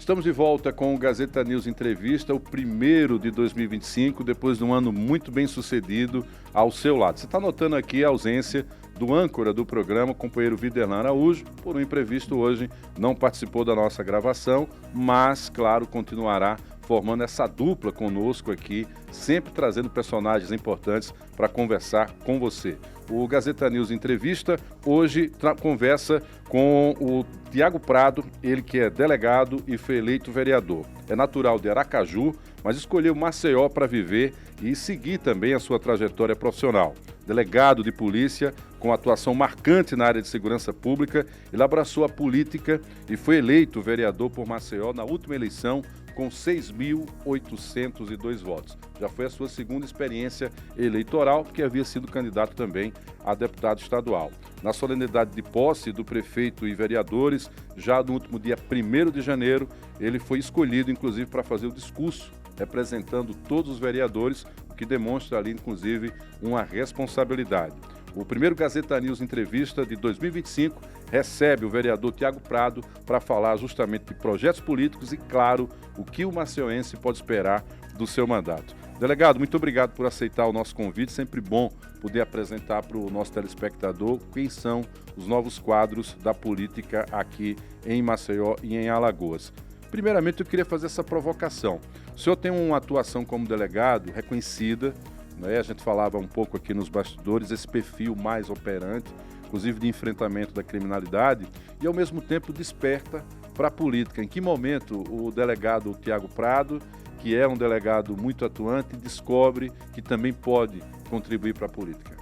Estamos de volta com o Gazeta News Entrevista, o primeiro de 2025, depois de um ano muito bem sucedido ao seu lado. Você está notando aqui a ausência do âncora do programa, o companheiro Viderlan Araújo, por um imprevisto hoje, não participou da nossa gravação, mas, claro, continuará formando essa dupla conosco aqui, sempre trazendo personagens importantes para conversar com você. O Gazeta News Entrevista hoje conversa com o Tiago Prado, ele que é delegado e foi eleito vereador. É natural de Aracaju, mas escolheu Maceió para viver e seguir também a sua trajetória profissional. Delegado de polícia, com atuação marcante na área de segurança pública, ele abraçou a política e foi eleito vereador por Maceió na última eleição com 6.802 votos. Já foi a sua segunda experiência eleitoral, porque havia sido candidato também a deputado estadual. Na solenidade de posse do prefeito e vereadores, já no último dia 1º de janeiro, ele foi escolhido, inclusive, para fazer o discurso, representando todos os vereadores, o que demonstra ali, inclusive, uma responsabilidade. O primeiro Gazeta News Entrevista de 2025 recebe o vereador Tiago Prado para falar justamente de projetos políticos e, claro, o que o maceioense pode esperar do seu mandato. Delegado, muito obrigado por aceitar o nosso convite. Sempre bom poder apresentar para o nosso telespectador quem são os novos quadros da política aqui em Maceió e em Alagoas. Primeiramente, eu queria fazer essa provocação. O senhor tem uma atuação como delegado reconhecida, né? A gente falava um pouco aqui nos bastidores, esse perfil mais operante, inclusive de enfrentamento da criminalidade, e ao mesmo tempo desperta para a política. Em que momento o delegado Tiago Prado, que é um delegado muito atuante, descobre que também pode contribuir para a política?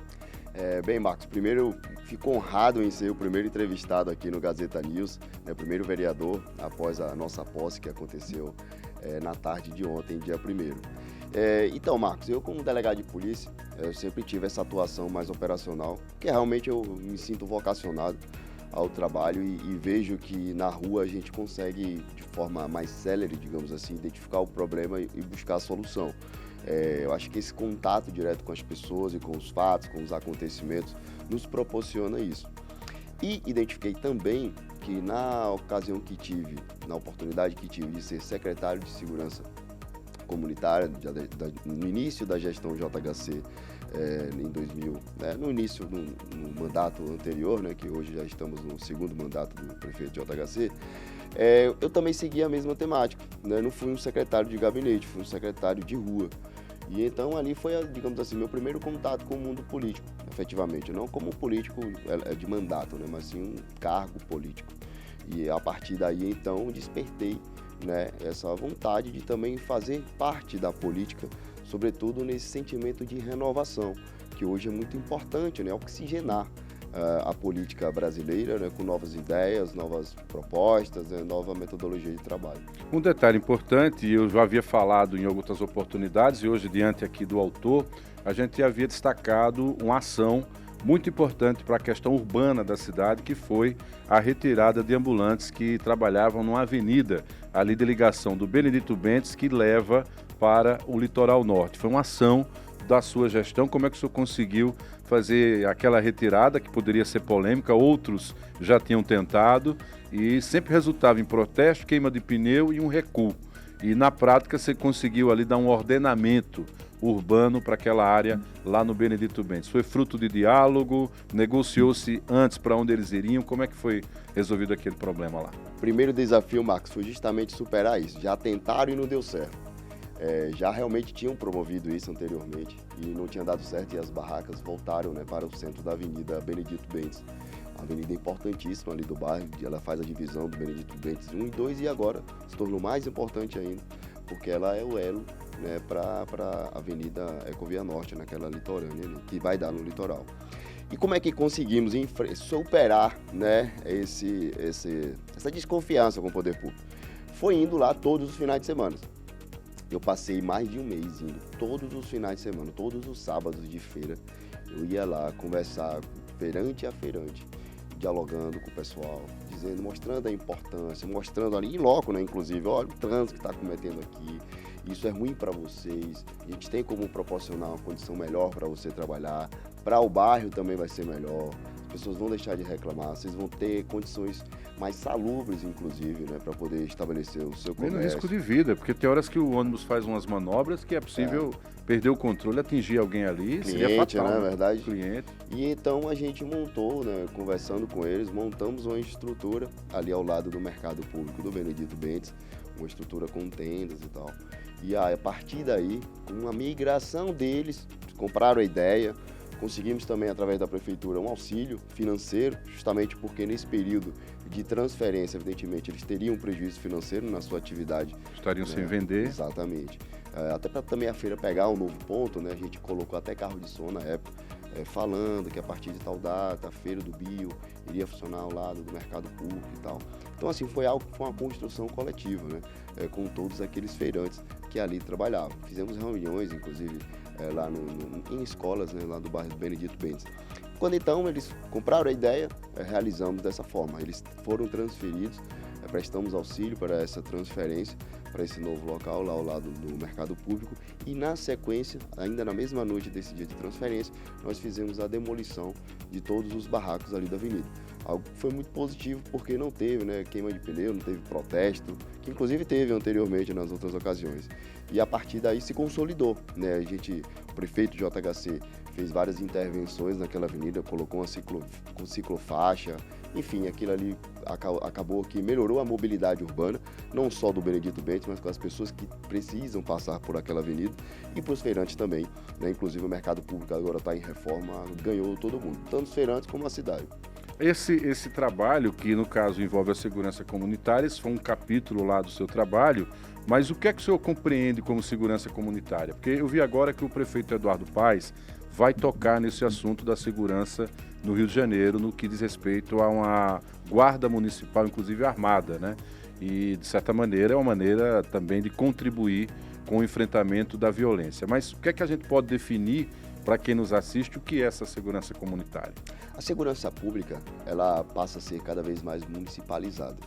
Bem, Marcos, primeiro eu fico honrado em ser o primeiro entrevistado aqui no Gazeta News, né, primeiro vereador após a nossa posse que aconteceu na tarde de ontem, dia 1º. Então, Marcos, eu como delegado de polícia, eu sempre tive essa atuação mais operacional, porque realmente eu me sinto vocacionado ao trabalho e vejo que na rua a gente consegue, de forma mais célere, digamos assim, identificar o problema e buscar a solução. Eu acho que esse contato direto com as pessoas e com os fatos, com os acontecimentos, nos proporciona isso. E identifiquei também que na oportunidade que tive de ser secretário de Segurança Comunitária, no início da gestão JHC, em 2000, no início no mandato anterior, né, que hoje já estamos no segundo mandato do prefeito JHC, eu também segui a mesma temática, né? Não fui um secretário de gabinete, fui um secretário de rua. E então ali foi, digamos assim, meu primeiro contato com o mundo político, efetivamente. Não como político de mandato, né, mas sim um cargo político. E a partir daí, então, despertei, né, essa vontade de também fazer parte da política, sobretudo nesse sentimento de renovação, que hoje é muito importante, né, oxigenar a política brasileira, né, com novas ideias, novas propostas, né, nova metodologia de trabalho. Um detalhe importante, eu já havia falado em outras oportunidades e hoje, diante aqui do autor, a gente havia destacado uma ação muito importante para a questão urbana da cidade, que foi a retirada de ambulantes que trabalhavam numa avenida ali de ligação do Benedito Bentes, que leva para o litoral norte. Foi uma ação da sua gestão. Como é que o senhor conseguiu fazer aquela retirada, que poderia ser polêmica, outros já tinham tentado, e sempre resultava em protesto, queima de pneu e um recuo. E na prática você conseguiu ali dar um ordenamento urbano para aquela área lá no Benedito Bentes. Foi fruto de diálogo, negociou-se antes para onde eles iriam, como é que foi resolvido aquele problema lá? Primeiro desafio, Marcos, foi justamente superar isso. Já tentaram e não deu certo. Já realmente tinham promovido isso anteriormente e não tinha dado certo, e as barracas voltaram, né, para o centro da Avenida Benedito Bentes. A avenida importantíssima ali do bairro, ela faz a divisão do Benedito Bentes 1 e 2 e agora se tornou mais importante ainda, porque ela é o elo, né, para a Avenida Ecovia Norte, naquela litorânea, né, que vai dar no litoral. E como é que conseguimos superar, né, essa desconfiança com o poder público? Foi indo lá todos os finais de semana. Eu passei mais de um mês indo todos os finais de semana, todos os sábados de feira. Eu ia lá conversar feirante a feirante, dialogando com o pessoal, dizendo, mostrando a importância, mostrando ali em loco, né, inclusive, olha o trânsito que está cometendo aqui, isso é ruim para vocês, a gente tem como proporcionar uma condição melhor para você trabalhar, para o bairro também vai ser melhor, as pessoas vão deixar de reclamar, vocês vão ter condições mais salubres, inclusive, né, para poder estabelecer o seu comércio. Menos risco de vida, porque tem horas que o ônibus faz umas manobras que é possível perder o controle, atingir alguém ali, seria fatal, né, na verdade. Cliente. E então a gente montou, né, conversando com eles, montamos uma estrutura ali ao lado do mercado público do Benedito Bentes, uma estrutura com tendas e tal. E aí, a partir daí, com uma migração deles, compraram a ideia, conseguimos também, através da prefeitura, um auxílio financeiro, justamente porque nesse período de transferência, evidentemente, eles teriam um prejuízo financeiro na sua atividade. Estariam né? sem vender. Exatamente. Até para também a feira pegar um novo ponto, né? A gente colocou até carro de som na época, falando que a partir de tal data, a feira do bio iria funcionar ao lado do mercado público e tal. Então, assim, foi uma construção coletiva, né? Com todos aqueles feirantes que ali trabalhavam. Fizemos reuniões, inclusive, lá em escolas, né, lá do bairro do Benedito Bentes. Quando então eles compraram a ideia, realizamos dessa forma. Eles foram transferidos, prestamos auxílio para essa transferência, para esse novo local lá ao lado do mercado público, e na sequência, ainda na mesma noite desse dia de transferência, nós fizemos a demolição de todos os barracos ali da avenida. Algo que foi muito positivo porque não teve, né, queima de pneu, não teve protesto, que inclusive teve anteriormente nas outras ocasiões. E a partir daí se consolidou, né? O prefeito de JHC fez várias intervenções naquela avenida, colocou uma ciclofaixa, enfim, aquilo ali acabou que melhorou a mobilidade urbana, não só do Benedito Bentes, mas com as pessoas que precisam passar por aquela avenida e para os feirantes também, né? Inclusive o mercado público agora está em reforma, ganhou todo mundo, tanto os feirantes como a cidade. Esse trabalho, que no caso envolve a segurança comunitária, esse foi um capítulo lá do seu trabalho, mas o que é que o senhor compreende como segurança comunitária? Porque eu vi agora que o prefeito Eduardo Paes vai tocar nesse assunto da segurança no Rio de Janeiro, no que diz respeito a uma guarda municipal, inclusive armada, né? E, de certa maneira, é uma maneira também de contribuir com o enfrentamento da violência. Mas o que é que a gente pode definir, para quem nos assiste, o que é essa segurança comunitária? A segurança pública, ela passa a ser cada vez mais municipalizada.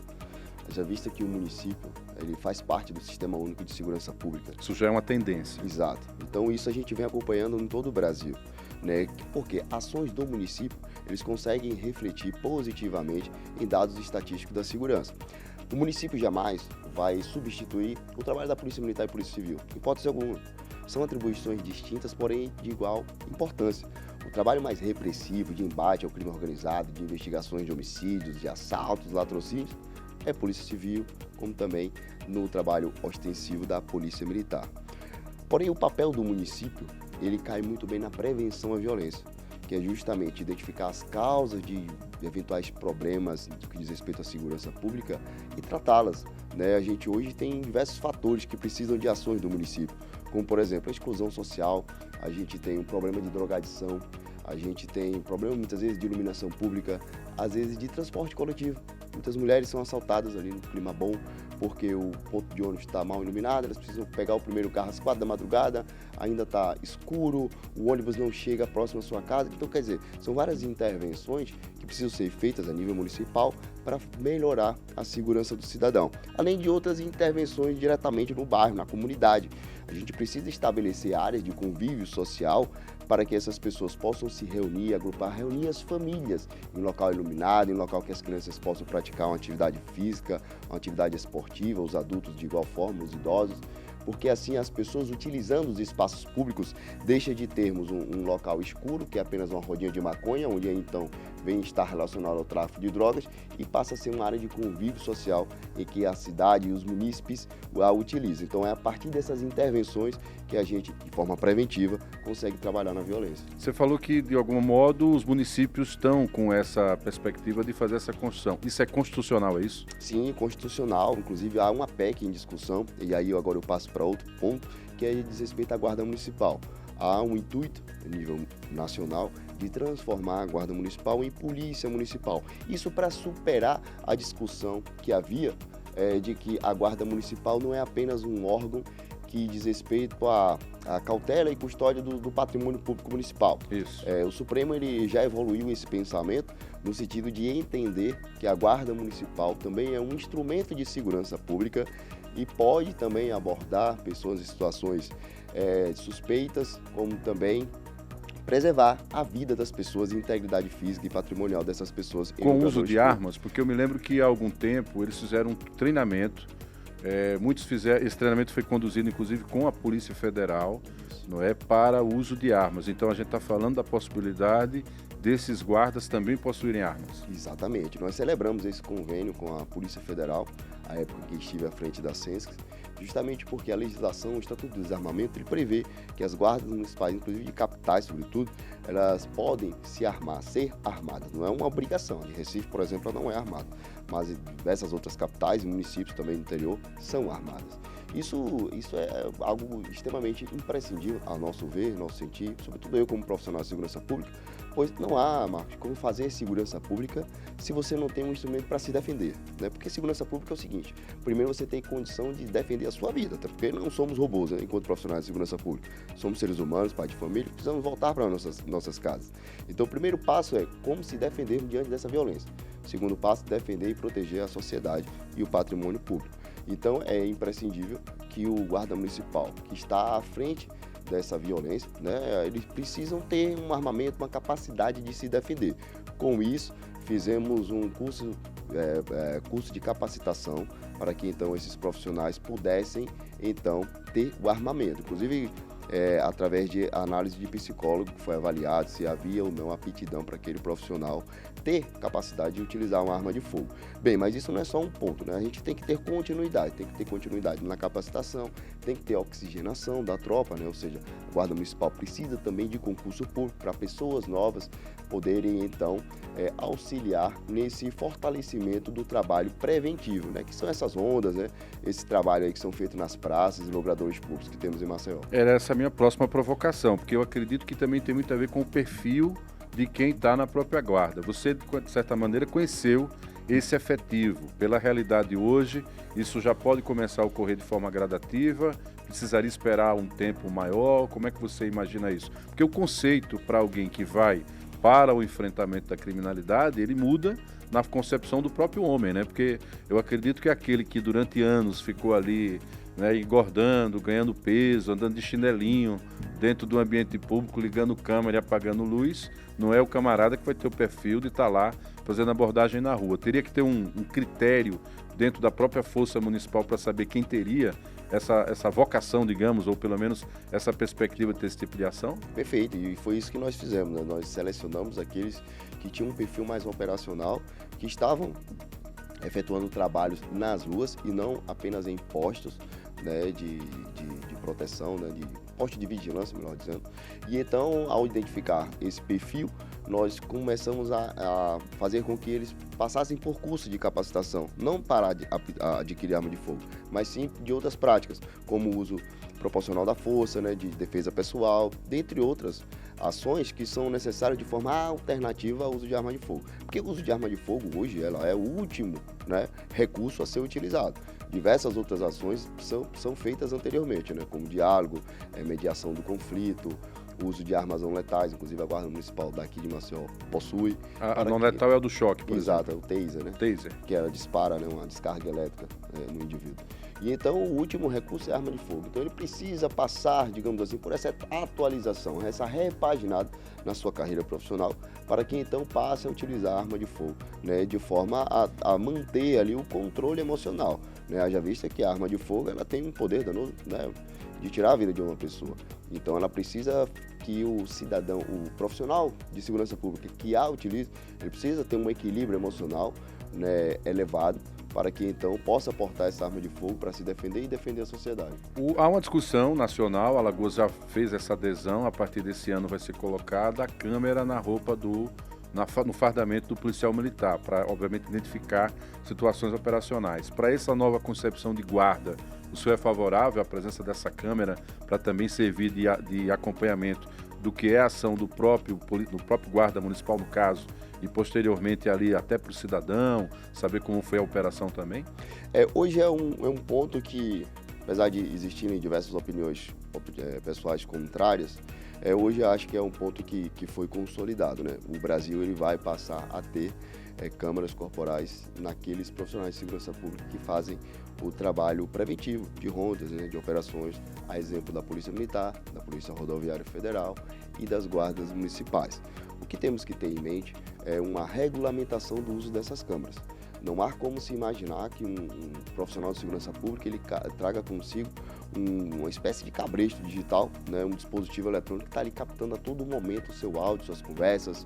Já vista que o município, ele faz parte do Sistema Único de Segurança Pública. Isso já é uma tendência. Exato. Então isso a gente vem acompanhando em todo o Brasil, né? Porque ações do município, eles conseguem refletir positivamente em dados estatísticos da segurança. O município jamais vai substituir o trabalho da Polícia Militar e Polícia Civil, em hipótese alguma. São atribuições distintas, porém de igual importância. O trabalho mais repressivo de embate ao crime organizado, de investigações de homicídios, de assaltos, latrocínios, é a Polícia Civil, como também no trabalho ostensivo da Polícia Militar. Porém, o papel do município, ele cai muito bem na prevenção à violência, que é justamente identificar as causas de eventuais problemas no que diz respeito à segurança pública e tratá-las, né? A gente hoje tem diversos fatores que precisam de ações do município, como, por exemplo, a exclusão social, a gente tem um problema de drogadição, a gente tem problema, muitas vezes, de iluminação pública, às vezes de transporte coletivo. Muitas mulheres são assaltadas ali no clima bom, porque o ponto de ônibus está mal iluminado, elas precisam pegar o primeiro carro às 4 da madrugada, ainda está escuro, o ônibus não chega próximo à sua casa. Então, quer dizer, são várias intervenções que precisam ser feitas a nível municipal para melhorar a segurança do cidadão. Além de outras intervenções diretamente no bairro, na comunidade. A gente precisa estabelecer áreas de convívio social para que essas pessoas possam se reunir, agrupar, reunir as famílias em local iluminado, em local que as crianças possam praticar uma atividade física, uma atividade esportiva, os adultos de igual forma, os idosos, porque assim as pessoas utilizando os espaços públicos deixa de termos um local escuro, que é apenas uma rodinha de maconha, onde então vem estar relacionado ao tráfico de drogas, e passa a ser uma área de convívio social em que a cidade e os munícipes a utilizam. Então é a partir dessas intervenções que a gente, de forma preventiva, consegue trabalhar na violência. Você falou que, de algum modo, os municípios estão com essa perspectiva de fazer essa construção. Isso é constitucional, é isso? Sim, constitucional. Inclusive, há uma PEC em discussão, e aí agora eu passo para outro ponto, que é diz respeito à Guarda Municipal. Há um intuito, a nível nacional, de transformar a Guarda Municipal em Polícia Municipal. Isso para superar a discussão que havia de que a Guarda Municipal não é apenas um órgão que diz respeito à cautela e custódia do patrimônio público municipal. Isso. O Supremo ele já evoluiu esse pensamento no sentido de entender que a Guarda Municipal também é um instrumento de segurança pública e pode também abordar pessoas em situações suspeitas, como também preservar a vida das pessoas, a integridade física e patrimonial dessas pessoas. Com o uso de armas, porque eu me lembro que há algum tempo eles fizeram um treinamento, muitos fizeram, esse treinamento foi conduzido inclusive com a Polícia Federal, não é, para o uso de armas. Então a gente está falando da possibilidade desses guardas também possuírem armas. Exatamente. Nós celebramos esse convênio com a Polícia Federal, a época que estive à frente da SENSC, justamente porque a legislação, o Estatuto do Desarmamento, ele prevê que as guardas municipais, inclusive de capitais, sobretudo, elas podem se armar, ser armadas. Não é uma obrigação. De Recife, por exemplo, ela não é armada, mas diversas outras capitais e municípios também do interior são armadas. Isso é algo extremamente imprescindível, a nosso ver, nosso sentir, sobretudo eu como profissional de segurança pública, pois não há, Marcos, como fazer segurança pública se você não tem um instrumento para se defender, né? Porque segurança pública é o seguinte, primeiro você tem condição de defender a sua vida, até porque não somos robôs, né, enquanto profissionais de segurança pública. Somos seres humanos, pai de família, precisamos voltar para nossas casas. Então o primeiro passo é como se defender diante dessa violência. O segundo passo, defender e proteger a sociedade e o patrimônio público. Então é imprescindível que o guarda municipal, que está à frente dessa violência, né, eles precisam ter um armamento, uma capacidade de se defender. Com isso, fizemos um curso de capacitação para que então esses profissionais pudessem então ter o armamento. Inclusive, através de análise de psicólogo, foi avaliado se havia ou não aptidão para aquele profissional ter capacidade de utilizar uma arma de fogo. Bem, mas isso não é só um ponto, né? A gente tem que ter continuidade na capacitação, tem que ter oxigenação da tropa, né? Ou seja, a Guarda Municipal precisa também de concurso público para pessoas novas poderem, então, auxiliar nesse fortalecimento do trabalho preventivo, né? Que são essas rondas, né? Esse trabalho aí que são feitos nas praças e logradouros públicos que temos em Maceió. Era essa a minha próxima provocação, porque eu acredito que também tem muito a ver com o perfil de quem está na própria guarda. Você, de certa maneira, conheceu esse efetivo. Pela realidade hoje, isso já pode começar a ocorrer de forma gradativa, precisaria esperar um tempo maior? Como é que você imagina isso? Porque o conceito para alguém que vai para o enfrentamento da criminalidade, ele muda na concepção do próprio homem, né? Porque eu acredito que aquele que durante anos ficou ali, né, engordando, ganhando peso, andando de chinelinho dentro do ambiente público, ligando câmera e apagando luz, não é o camarada que vai ter o perfil de estar lá fazendo abordagem na rua. Teria que ter um critério dentro da própria força municipal para saber quem teria essa vocação, digamos, ou pelo menos essa perspectiva de ter esse tipo de ação? Perfeito, e foi isso que nós fizemos, né? Nós selecionamos aqueles que tinham um perfil mais operacional, que estavam efetuando trabalhos nas ruas e não apenas em postos, né, de proteção, né, de posto de vigilância, melhor dizendo. E então, ao identificar esse perfil, nós começamos a fazer com que eles passassem por curso de capacitação, não para adquirir arma de fogo, mas sim de outras práticas, como o uso proporcional da força, né, de defesa pessoal, dentre outras ações que são necessárias de forma alternativa ao uso de arma de fogo. Porque o uso de arma de fogo hoje ela é o último, né, recurso a ser utilizado. Diversas outras ações são feitas anteriormente, né, como diálogo, mediação do conflito, o uso de armas não letais, inclusive a Guarda Municipal daqui de Maceió possui. A não letal é o do choque, por Exato, exemplo. é o taser, né? Taser. Que ela dispara, né, uma descarga elétrica no indivíduo. E então o último recurso é a arma de fogo. Então ele precisa passar, digamos assim, por essa atualização, essa repaginada na sua carreira profissional, para que então passe a utilizar a arma de fogo, né, de forma a manter ali o controle emocional, né? Haja vista que a arma de fogo ela tem um poder danoso, né, de tirar a vida de uma pessoa. Então ela precisa que o cidadão, o profissional de segurança pública que a utiliza, ele precisa ter um equilíbrio emocional, né, elevado, para que então possa portar essa arma de fogo para se defender e defender a sociedade. Há uma discussão nacional, Alagoas já fez essa adesão, a partir desse ano vai ser colocada a câmera na roupa no fardamento do policial militar, para obviamente identificar situações operacionais. Para essa nova concepção de guarda, o senhor é favorável à presença dessa câmera para também servir de acompanhamento do que é a ação do próprio guarda municipal, no caso, e posteriormente ali até para o cidadão, saber como foi a operação também? Hoje é um ponto que, apesar de existirem diversas opiniões pessoais contrárias, Hoje eu acho que é um ponto que foi consolidado, né? O Brasil ele vai passar a ter câmaras corporais naqueles profissionais de segurança pública que fazem o trabalho preventivo de rondas, né, de operações, a exemplo da Polícia Militar, da Polícia Rodoviária Federal e das guardas municipais. O que temos que ter em mente é uma regulamentação do uso dessas câmaras. Não há como se imaginar que um profissional de segurança pública ele traga consigo uma espécie de cabresto digital, né, um dispositivo eletrônico que está ali captando a todo momento o seu áudio, suas conversas,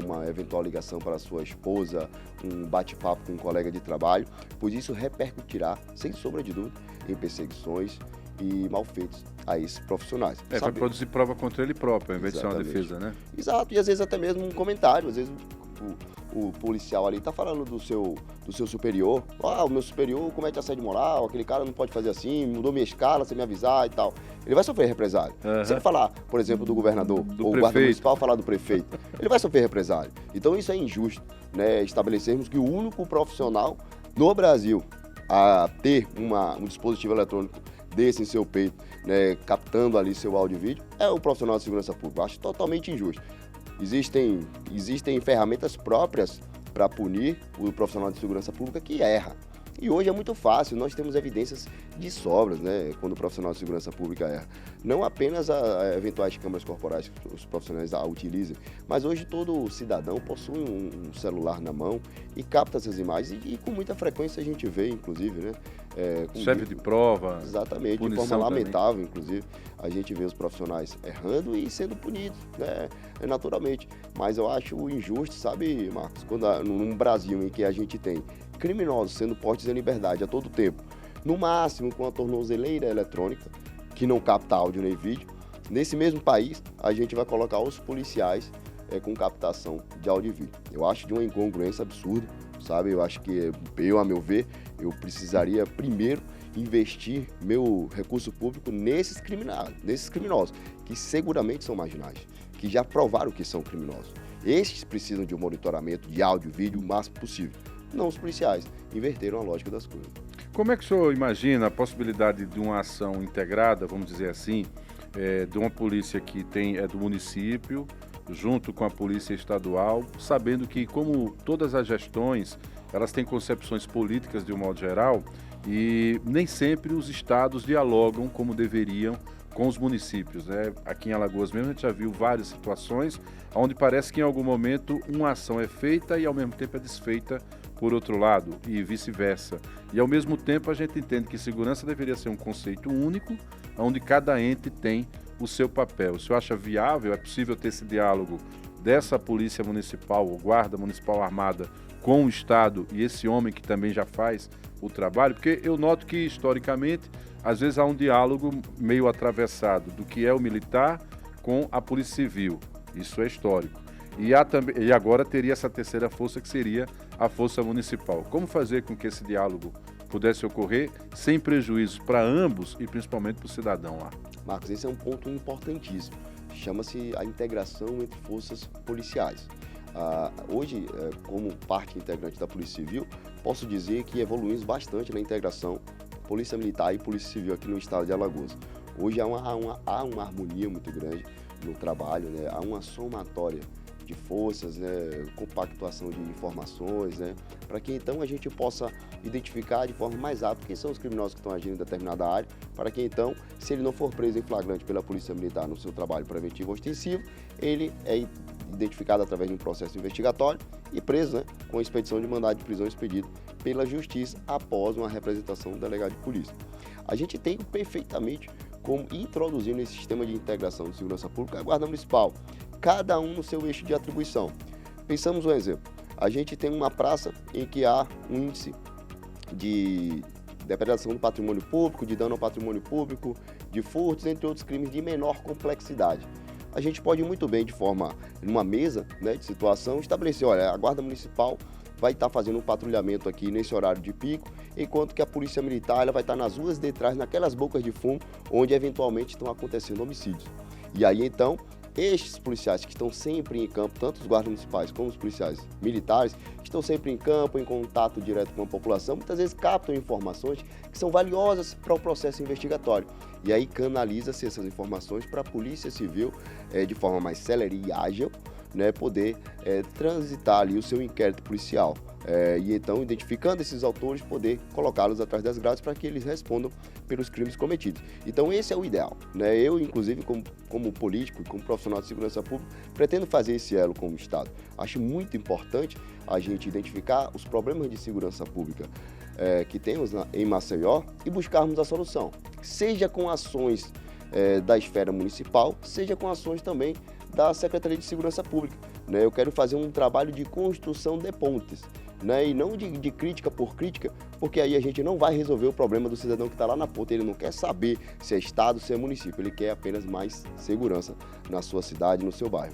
uma eventual ligação para a sua esposa, um bate-papo com um colega de trabalho, pois isso repercutirá, sem sombra de dúvida, em perseguições e malfeitos a esses profissionais. Vai produzir prova contra ele próprio, ao invés de ser uma defesa, né? Exato, e às vezes até mesmo um comentário, às vezes o policial ali tá falando do seu superior, o meu superior comete assédio moral, aquele cara não pode fazer assim, mudou minha escala sem me avisar e tal. Ele vai sofrer represália. Se ele falar, por exemplo, do governador ou o guarda municipal falar do prefeito, ele vai sofrer represália. Então isso é injusto, né? Estabelecermos que o único profissional no Brasil a ter um dispositivo eletrônico desse em seu peito, né, captando ali seu áudio e vídeo, é o profissional de segurança pública. Eu acho totalmente injusto. Existem ferramentas próprias para punir o profissional de segurança pública que erra. E hoje é muito fácil, nós temos evidências de sobras, né, quando o profissional de segurança pública erra. Não apenas eventuais câmeras corporais que os profissionais utilizem, mas hoje todo cidadão possui um celular na mão e capta essas imagens e com muita frequência a gente vê, inclusive, né? Serve de prova. Exatamente, de forma lamentável, inclusive, a gente vê os profissionais errando e sendo punidos, né, naturalmente. Mas eu acho injusto, sabe, Marcos, quando num Brasil em que a gente tem criminosos sendo postos em liberdade a todo tempo, no máximo com a tornozeleira eletrônica, que não capta áudio nem vídeo, nesse mesmo país a gente vai colocar os policiais com captação de áudio e vídeo. Eu acho de uma incongruência absurda, sabe? Eu acho que a meu ver, eu precisaria primeiro investir meu recurso público nesses criminosos, que seguramente são marginais, que já provaram que são criminosos. Estes precisam de um monitoramento de áudio e vídeo o máximo possível. Não os policiais, inverteram a lógica das coisas. Como é que o senhor imagina a possibilidade de uma ação integrada, vamos dizer assim, de uma polícia que é do município, junto com a polícia estadual, sabendo que, como todas as gestões, elas têm concepções políticas de um modo geral e nem sempre os estados dialogam como deveriam com os municípios, né? Aqui em Alagoas mesmo a gente já viu várias situações onde parece que em algum momento uma ação é feita e ao mesmo tempo é desfeita por outro lado e vice-versa. E ao mesmo tempo a gente entende que segurança deveria ser um conceito único, onde cada ente tem o seu papel. O senhor acha viável, é possível ter esse diálogo dessa polícia municipal ou guarda municipal armada com o Estado e esse homem que também já faz o trabalho? Porque eu noto que historicamente às vezes há um diálogo meio atravessado do que é o militar com a polícia civil. Isso é histórico. E agora teria essa terceira força que seria a força municipal. Como fazer com que esse diálogo pudesse ocorrer sem prejuízo para ambos e principalmente para o cidadão lá? Marcos, esse é um ponto importantíssimo. Chama-se a integração entre forças policiais. Hoje, como parte integrante da Polícia Civil, posso dizer que evoluímos bastante na integração Polícia Militar e Polícia Civil aqui no estado de Alagoas. Hoje há uma harmonia muito grande no trabalho, né? Há uma somatória de forças, né? Compactuação de informações, né? Para que então a gente possa identificar de forma mais rápida quem são os criminosos que estão agindo em determinada área, para que então, se ele não for preso em flagrante pela Polícia Militar no seu trabalho preventivo ou ostensivo, ele é identificado através de um processo investigatório e preso, né, com a expedição de mandado de prisão expedido pela Justiça após uma representação do delegado de polícia. A gente tem perfeitamente como introduzir nesse sistema de integração de segurança pública a Guarda Municipal, cada um no seu eixo de atribuição. Pensamos um exemplo, a gente tem uma praça em que há um índice de depredação do patrimônio público, de dano ao patrimônio público, de furtos, entre outros crimes de menor complexidade. A gente pode muito bem, numa mesa, né, de situação, estabelecer, olha, a Guarda Municipal vai estar fazendo um patrulhamento aqui nesse horário de pico, enquanto que a Polícia Militar ela vai estar nas ruas de trás, naquelas bocas de fumo, onde eventualmente estão acontecendo homicídios. E aí, então, estes policiais que estão sempre em campo, tanto os guardas municipais como os policiais militares, que estão sempre em campo, em contato direto com a população, muitas vezes captam informações que são valiosas para o processo investigatório. E aí canaliza-se essas informações para a Polícia Civil, de forma mais célere e ágil, né, poder transitar ali o seu inquérito policial. E então, identificando esses autores, poder colocá-los atrás das grades para que eles respondam pelos crimes cometidos. Então, esse é o ideal, né? Eu, inclusive, como político e como profissional de segurança pública, pretendo fazer esse elo com o Estado. Acho muito importante a gente identificar os problemas de segurança pública que temos em Maceió e buscarmos a solução, seja com ações da esfera municipal, seja com ações também da Secretaria de Segurança Pública, né? Eu quero fazer um trabalho de construção de pontes, né? E não de crítica por crítica, porque aí a gente não vai resolver o problema do cidadão que está lá na ponta. Ele não quer saber se é estado, se é município, ele quer apenas mais segurança na sua cidade, no seu bairro.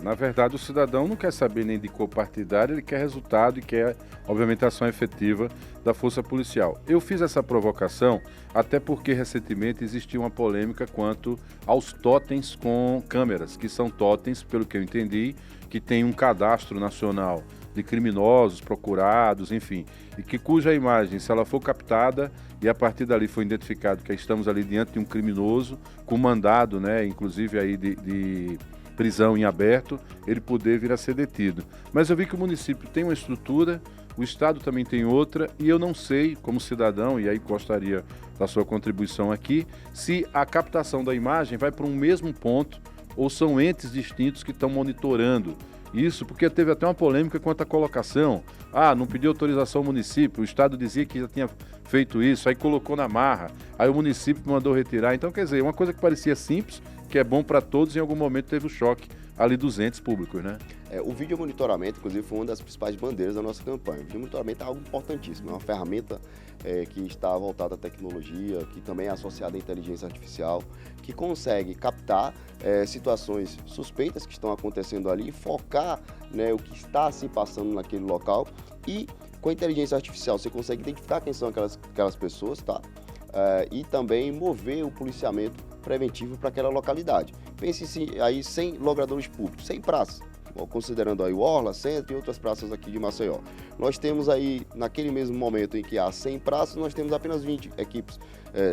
Na verdade, o cidadão não quer saber nem de cor partidária, ele quer resultado e quer, obviamente, a ação efetiva da força policial. Eu fiz essa provocação até porque recentemente existia uma polêmica quanto aos totens com câmeras, que são totens, pelo que eu entendi, que tem um cadastro nacional de criminosos, procurados, enfim, e que cuja imagem, se ela for captada e a partir dali foi identificado que estamos ali diante de um criminoso com mandado, né, inclusive aí de prisão em aberto, ele poder vir a ser detido. Mas eu vi que o município tem uma estrutura, o Estado também tem outra, e eu não sei, como cidadão, e aí gostaria da sua contribuição aqui, se a captação da imagem vai para um mesmo ponto ou são entes distintos que estão monitorando isso, porque teve até uma polêmica quanto à colocação. Não pediu autorização ao município, o Estado dizia que já tinha feito isso, aí colocou na marra, aí o município mandou retirar. Então, quer dizer, uma coisa que parecia simples, que é bom para todos, em algum momento teve o choque ali dos entes públicos, né? O vídeo monitoramento, inclusive, foi uma das principais bandeiras da nossa campanha. O vídeo monitoramento é algo importantíssimo, é uma ferramenta que está voltada à tecnologia, que também é associada à inteligência artificial, que consegue captar situações suspeitas que estão acontecendo ali, focar, né, o que está se passando naquele local e com a inteligência artificial você consegue identificar quem são aquelas pessoas, tá? E também mover o policiamento preventivo para aquela localidade. Pense aí 100 logradores públicos, 100 praças, considerando aí o Orla, Centro e outras praças aqui de Maceió. Nós temos aí, naquele mesmo momento em que há 100 praças, nós temos apenas 20 equipes,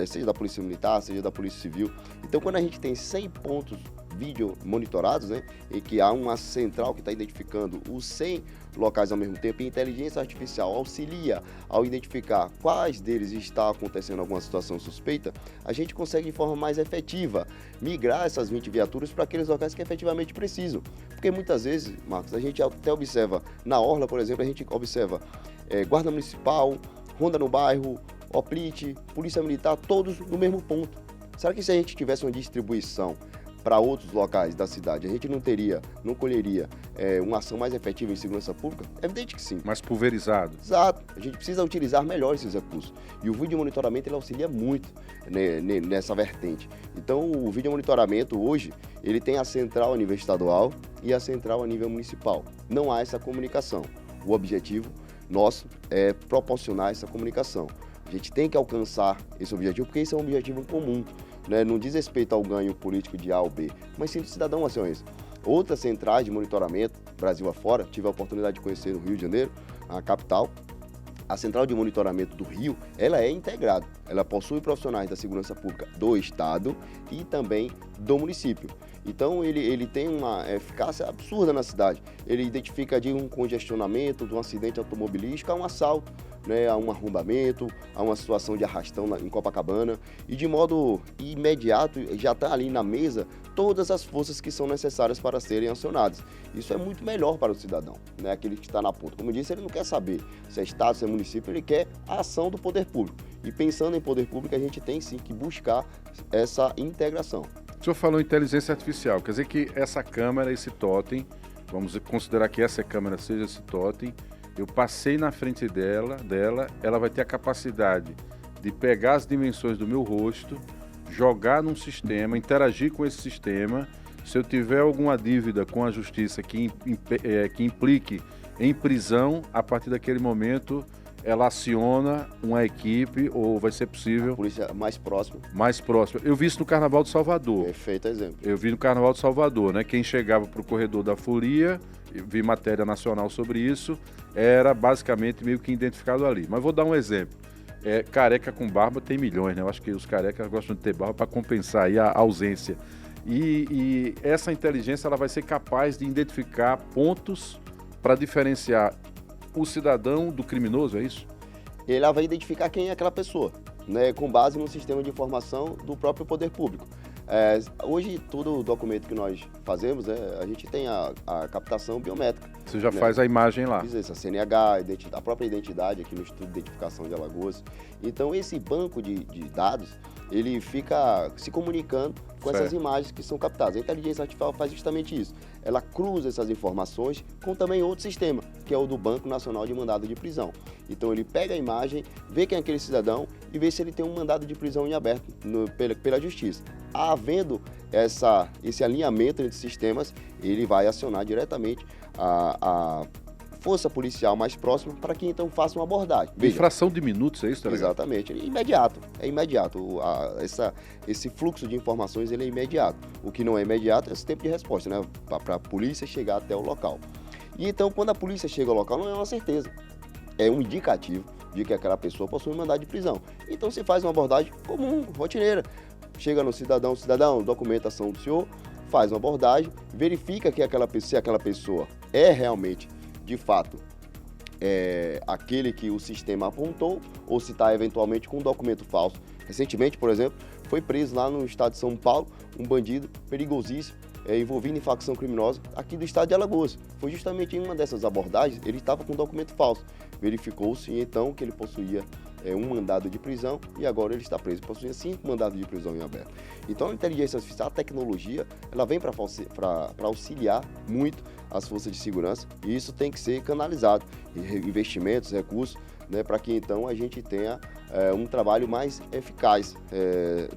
seja da Polícia Militar, seja da Polícia Civil. Então, quando a gente tem 100 pontos vídeo monitorados, né, e que há uma central que está identificando os 100 locais ao mesmo tempo, e a inteligência artificial auxilia ao identificar quais deles está acontecendo alguma situação suspeita, a gente consegue de forma mais efetiva migrar essas 20 viaturas para aqueles locais que efetivamente precisam. Porque muitas vezes, Marcos, a gente até observa, na Orla, por exemplo, a gente observa Guarda Municipal, Ronda no Bairro, Oplite, Polícia Militar, todos no mesmo ponto. Será que se a gente tivesse uma distribuição para outros locais da cidade, a gente não colheria uma ação mais efetiva em segurança pública? É evidente que sim. Mais pulverizado. Exato. A gente precisa utilizar melhor esses recursos. E o vídeo monitoramento ele auxilia muito, né, nessa vertente. Então, o vídeo monitoramento hoje, ele tem a central a nível estadual e a central a nível municipal. Não há essa comunicação. O objetivo nosso é proporcionar essa comunicação. A gente tem que alcançar esse objetivo, porque esse é um objetivo comum, né? Não diz respeito ao ganho político de A ou B, mas sim de cidadão nacionais. Outras centrais de monitoramento, Brasil afora, tive a oportunidade de conhecer no Rio de Janeiro, a capital. A central de monitoramento do Rio, ela é integrada. Ela possui profissionais da segurança pública do Estado e também do município. Então, ele tem uma eficácia absurda na cidade. Ele identifica de um congestionamento, de um acidente automobilístico a um assalto, né, a um arrombamento, a uma situação de arrastão em Copacabana. E de modo imediato, já está ali na mesa todas as forças que são necessárias para serem acionadas. Isso é muito melhor para o cidadão, né, aquele que está na ponta. Como eu disse, ele não quer saber se é Estado, se é município, ele quer a ação do poder público. E pensando em poder público, a gente tem sim que buscar essa integração. O senhor falou em inteligência artificial, quer dizer que essa câmera, esse totem, vamos considerar que essa câmera seja esse totem, eu passei na frente dela, ela vai ter a capacidade de pegar as dimensões do meu rosto, jogar num sistema, interagir com esse sistema. Se eu tiver alguma dívida com a justiça que implique em prisão, a partir daquele momento ela aciona uma equipe ou vai ser possível... Polícia mais próxima. Mais próxima. Eu vi isso no Carnaval de Salvador. Perfeito exemplo. Eu vi no Carnaval de Salvador, né? Quem chegava para o corredor da folia, eu vi matéria nacional sobre isso, era basicamente meio que identificado ali. Mas vou dar um exemplo. Careca com barba tem milhões, né? Eu acho que os carecas gostam de ter barba para compensar aí a ausência. E essa inteligência ela vai ser capaz de identificar pontos para diferenciar o cidadão do criminoso, é isso? Ela vai identificar quem é aquela pessoa, né? Com base no sistema de informação do próprio poder público. Hoje, todo documento que nós fazemos, a gente tem a captação biométrica. Você já faz a imagem lá. Isso, a CNH, a própria identidade aqui no Instituto de Identificação de Alagoas. Então, esse banco de dados, ele fica se comunicando com essas imagens que são captadas. A inteligência artificial faz justamente isso. Ela cruza essas informações com também outro sistema, que é o do Banco Nacional de Mandado de Prisão. Então, ele pega a imagem, vê quem é aquele cidadão e vê se ele tem um mandado de prisão em aberto pela Justiça. Havendo esse alinhamento entre sistemas, ele vai acionar diretamente a força policial mais próxima para que então faça uma abordagem. Em fração de minutos, é isso, delegado? Exatamente, é imediato. Esse fluxo de informações ele é imediato. O que não é imediato é esse tempo de resposta, né? Para a polícia chegar até o local. E então, quando a polícia chega ao local, não é uma certeza, é um indicativo de que aquela pessoa possui mandado de prisão. Então, se faz uma abordagem comum, rotineira. Chega no cidadão, documentação do senhor, faz uma abordagem, verifica que se aquela pessoa é realmente, de fato, aquele que o sistema apontou, ou se está eventualmente com um documento falso. Recentemente, por exemplo, foi preso lá no estado de São Paulo um bandido perigosíssimo, envolvido em facção criminosa aqui do estado de Alagoas. Foi justamente em uma dessas abordagens, ele estava com um documento falso. Verificou-se então que ele possuía um mandado de prisão e agora ele está preso. Possuía 5 mandados de prisão em aberto. Então a inteligência artificial, a tecnologia, ela vem para auxiliar muito as forças de segurança e isso tem que ser canalizado. Investimentos, recursos, né, para que então a gente tenha um trabalho mais eficaz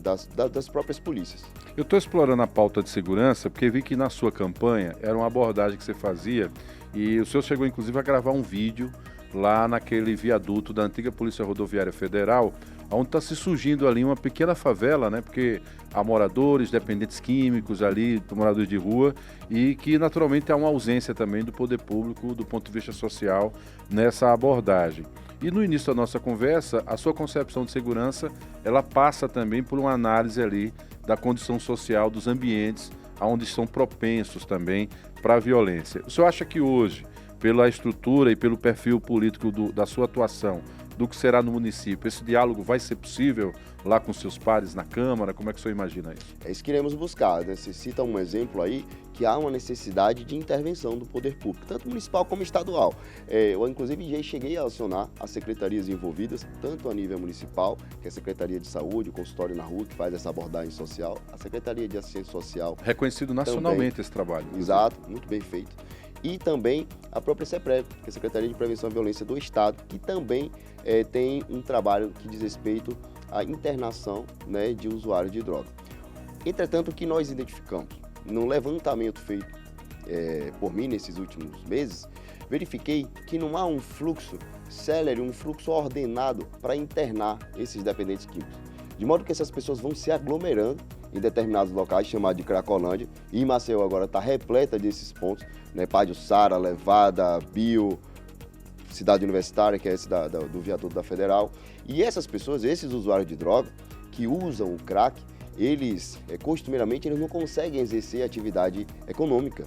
das próprias polícias. Eu estou explorando a pauta de segurança porque vi que na sua campanha era uma abordagem que você fazia e o senhor chegou inclusive a gravar um vídeo lá naquele viaduto da antiga Polícia Rodoviária Federal, onde está se surgindo ali uma pequena favela, né? Porque há moradores, dependentes químicos ali, moradores de rua, e que naturalmente há uma ausência também do poder público do ponto de vista social nessa abordagem. E no início da nossa conversa, a sua concepção de segurança, ela passa também por uma análise ali da condição social dos ambientes onde são propensos também para a violência. O senhor acha que hoje, pela estrutura e pelo perfil político da sua atuação, do que será no município, esse diálogo vai ser possível lá com seus pares na Câmara? Como é que o senhor imagina isso? É isso que iremos buscar, né? Você cita um exemplo aí que há uma necessidade de intervenção do poder público, tanto municipal como estadual. Eu, inclusive, já cheguei a acionar as secretarias envolvidas, tanto a nível municipal, que é a Secretaria de Saúde, o consultório na rua, que faz essa abordagem social, a Secretaria de Assistência Social. Reconhecido nacionalmente também, esse trabalho. Exato, muito bem feito. E também a própria CEPREV, que é a Secretaria de Prevenção à Violência do Estado, que também tem um trabalho que diz respeito à internação, né, de usuários de droga. Entretanto, o que nós identificamos no levantamento feito por mim nesses últimos meses, verifiquei que não há um fluxo célere, um fluxo ordenado para internar esses dependentes químicos. De modo que essas pessoas vão se aglomerando em determinados locais, chamados de Cracolândia, e Maceió agora está repleta desses pontos, né? Pajuçara, Levada, Bio, Cidade Universitária, que é esse do viaduto da Federal. E essas pessoas, esses usuários de droga, que usam o crack, eles, costumeiramente, eles não conseguem exercer atividade econômica.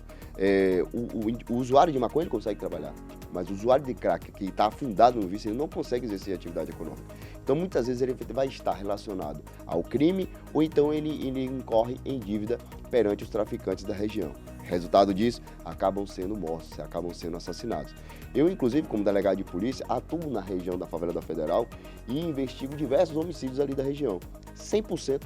O usuário de maconha ele consegue trabalhar, mas o usuário de crack, que está afundado no vício, ele não consegue exercer atividade econômica. Então, muitas vezes, ele vai estar relacionado ao crime ou então ele incorre em dívida perante os traficantes da região. Resultado disso, acabam sendo mortos, acabam sendo assassinados. Eu, inclusive, como delegado de polícia, atuo na região da favela da Federal e investigo diversos homicídios ali da região. 100%,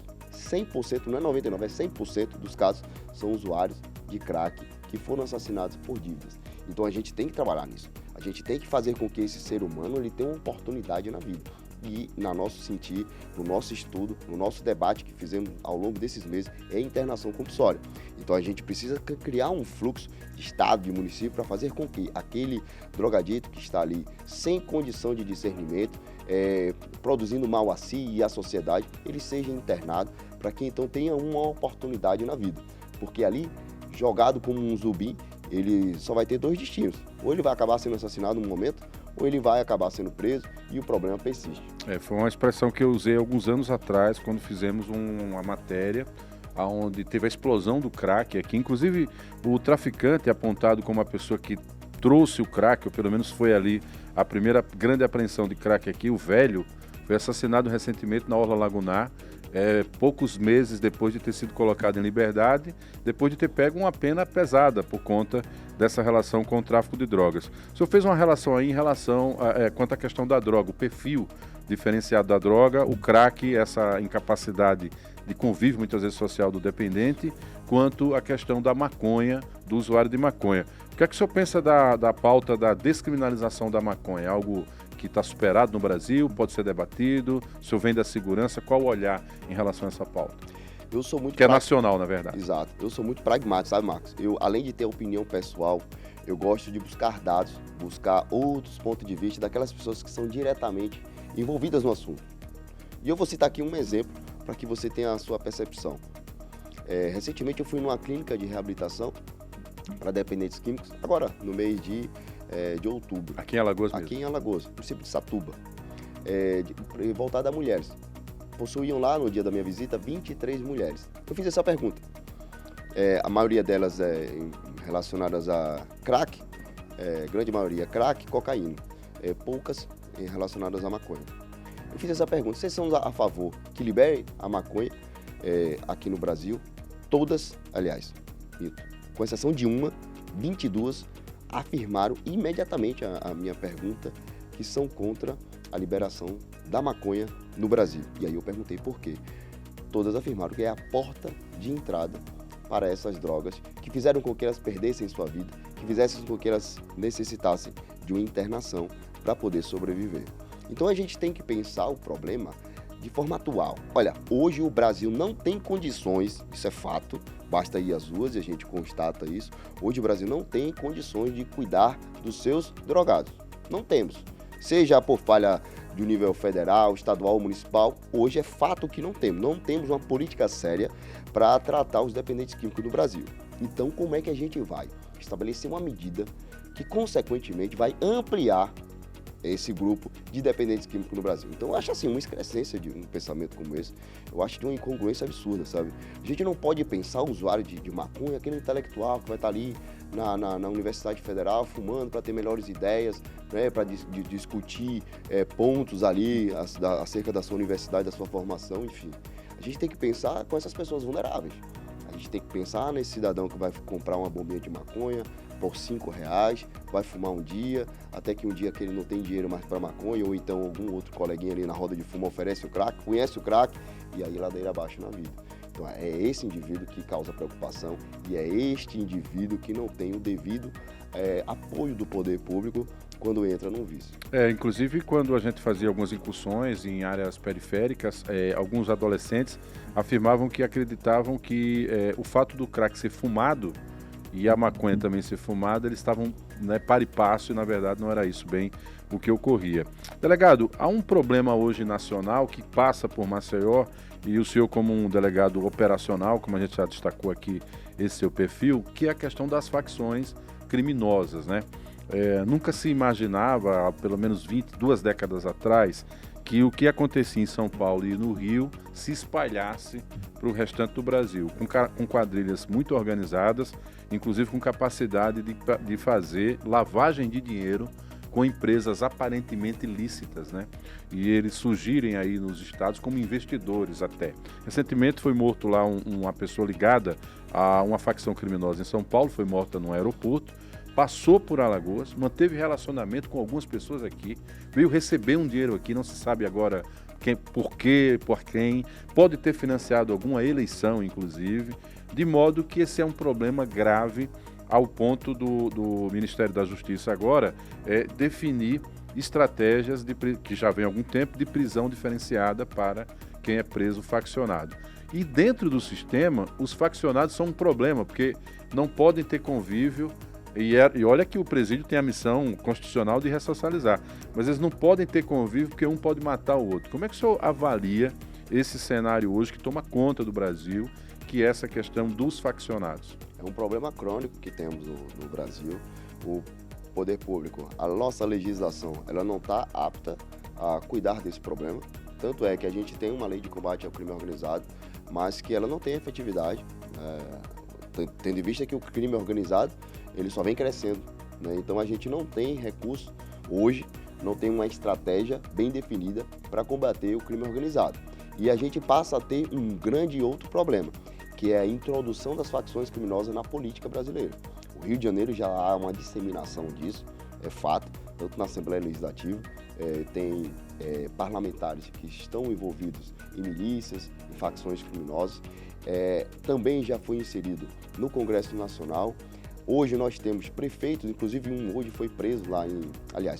não é 99%, é 100% dos casos são usuários de crack que foram assassinados por dívidas. Então, a gente tem que trabalhar nisso. A gente tem que fazer com que esse ser humano ele tenha uma oportunidade na vida. e, na nosso sentir, no nosso estudo, no nosso debate que fizemos ao longo desses meses, é internação compulsória. Então a gente precisa criar um fluxo de estado, de município, para fazer com que aquele drogadito que está ali sem condição de discernimento, produzindo mal a si e à sociedade, ele seja internado para que então tenha uma oportunidade na vida. Porque ali, jogado como um zumbi, ele só vai ter dois destinos. Ou ele vai acabar sendo assassinado num momento, ou ele vai acabar sendo preso e o problema persiste. Foi uma expressão que eu usei alguns anos atrás, quando fizemos uma matéria onde teve a explosão do crack aqui. Inclusive, o traficante é apontado como a pessoa que trouxe o crack, ou pelo menos foi ali a primeira grande apreensão de crack aqui. O velho foi assassinado recentemente na Orla Lagunar, poucos meses depois de ter sido colocado em liberdade, depois de ter pego uma pena pesada por conta dessa relação com o tráfico de drogas. O senhor fez uma relação aí em relação quanto à questão da droga, o perfil diferenciado da droga, o crack, essa incapacidade de convívio, muitas vezes social, do dependente, quanto à questão da maconha, do usuário de maconha. O que é que o senhor pensa da pauta da descriminalização da maconha? É algo que está superado no Brasil, pode ser debatido? O senhor vem da segurança, qual o olhar em relação a essa pauta? Eu sou muito que é nacional, na verdade. Exato. Eu sou muito pragmático, sabe, Marcos? Eu, além de ter opinião pessoal, eu gosto de buscar dados, buscar outros pontos de vista daquelas pessoas que são diretamente envolvidas no assunto. E eu vou citar aqui um exemplo para que você tenha a sua percepção. Recentemente eu fui numa clínica de reabilitação para dependentes químicos, agora no mês de outubro. Aqui em Alagoas mesmo? Aqui em Alagoas, no município de Satuba, voltada a mulheres. Possuíam lá, no dia da minha visita, 23 mulheres. Eu fiz essa pergunta. A maioria delas relacionadas a crack, grande maioria crack, cocaína. Poucas relacionadas a maconha. Eu fiz essa pergunta, vocês são a favor que libere a maconha aqui no Brasil? Todas, aliás, com exceção de 22 afirmaram imediatamente a minha pergunta que são contra a liberação da maconha no Brasil. E aí eu perguntei por quê. Todas afirmaram que é a porta de entrada para essas drogas que fizeram com que elas perdessem sua vida, que fizessem com que elas necessitassem de uma internação para poder sobreviver. Então a gente tem que pensar o problema de forma atual. Olha, hoje o Brasil não tem condições, isso é fato, basta ir às ruas e a gente constata isso. Hoje o Brasil não tem condições de cuidar dos seus drogados. Não temos. Seja por falha de nível federal, estadual ou municipal, hoje é fato que não temos. Não temos uma política séria para tratar os dependentes químicos no Brasil. Então, como é que a gente vai estabelecer uma medida que, consequentemente, vai ampliar esse grupo de dependentes químicos no Brasil? Então eu acho assim, uma excrescência de um pensamento como esse, eu acho de uma incongruência absurda, sabe? A gente não pode pensar o usuário de maconha, aquele intelectual que vai estar ali na Universidade Federal fumando para ter melhores ideias, né, para discutir pontos ali acerca da sua universidade, da sua formação, enfim. A gente tem que pensar com essas pessoas vulneráveis. A gente tem que pensar nesse cidadão que vai comprar uma bombinha de maconha por R$5, vai fumar um dia, até que um dia que ele não tem dinheiro mais para maconha, ou então algum outro coleguinha ali na roda de fumo oferece o crack, conhece o crack, e aí ladeira abaixo na vida. Então é esse indivíduo que causa preocupação e é este indivíduo que não tem o devido apoio do poder público quando entra num vício. Inclusive quando a gente fazia algumas incursões em áreas periféricas, alguns adolescentes afirmavam que acreditavam que o fato do crack ser fumado e a maconha também ser fumada, eles estavam par e passo e na verdade não era isso bem o que ocorria. Delegado, há um problema hoje nacional que passa por Maceió e o senhor como um delegado operacional, como a gente já destacou aqui esse seu perfil, que é a questão das facções criminosas, né? Nunca se imaginava, há pelo menos 22 décadas atrás, que o que acontecia em São Paulo e no Rio se espalhasse para o restante do Brasil, com quadrilhas muito organizadas, inclusive com capacidade de fazer lavagem de dinheiro com empresas aparentemente ilícitas, né? E eles surgirem aí nos estados como investidores até. Recentemente foi morto lá uma pessoa ligada a uma facção criminosa em São Paulo, foi morta no aeroporto, passou por Alagoas, manteve relacionamento com algumas pessoas aqui, veio receber um dinheiro aqui, não se sabe agora por quê, por quem, pode ter financiado alguma eleição, inclusive, de modo que esse é um problema grave ao ponto do Ministério da Justiça agora definir estratégias que já vem há algum tempo de prisão diferenciada para quem é preso faccionado. E dentro do sistema, os faccionados são um problema, porque não podem ter convívio, e olha que o presídio tem a missão constitucional de ressocializar, mas eles não podem ter convívio porque um pode matar o outro. Como é que o senhor avalia esse cenário hoje que toma conta do Brasil, que é essa questão dos faccionados? É um problema crônico que temos no Brasil. O poder público, a nossa legislação, ela não está apta a cuidar desse problema. Tanto é que a gente tem uma lei de combate ao crime organizado, mas que ela não tem efetividade, tendo em vista que o crime organizado ele só vem crescendo, né? Então a gente não tem recurso hoje, não tem uma estratégia bem definida para combater o crime organizado. E a gente passa a ter um grande outro problema, que é a introdução das facções criminosas na política brasileira. O Rio de Janeiro já há uma disseminação disso, é fato, tanto na Assembleia Legislativa, tem parlamentares que estão envolvidos em milícias, em facções criminosas, também já foi inserido no Congresso Nacional. Hoje nós temos prefeitos, inclusive hoje foi preso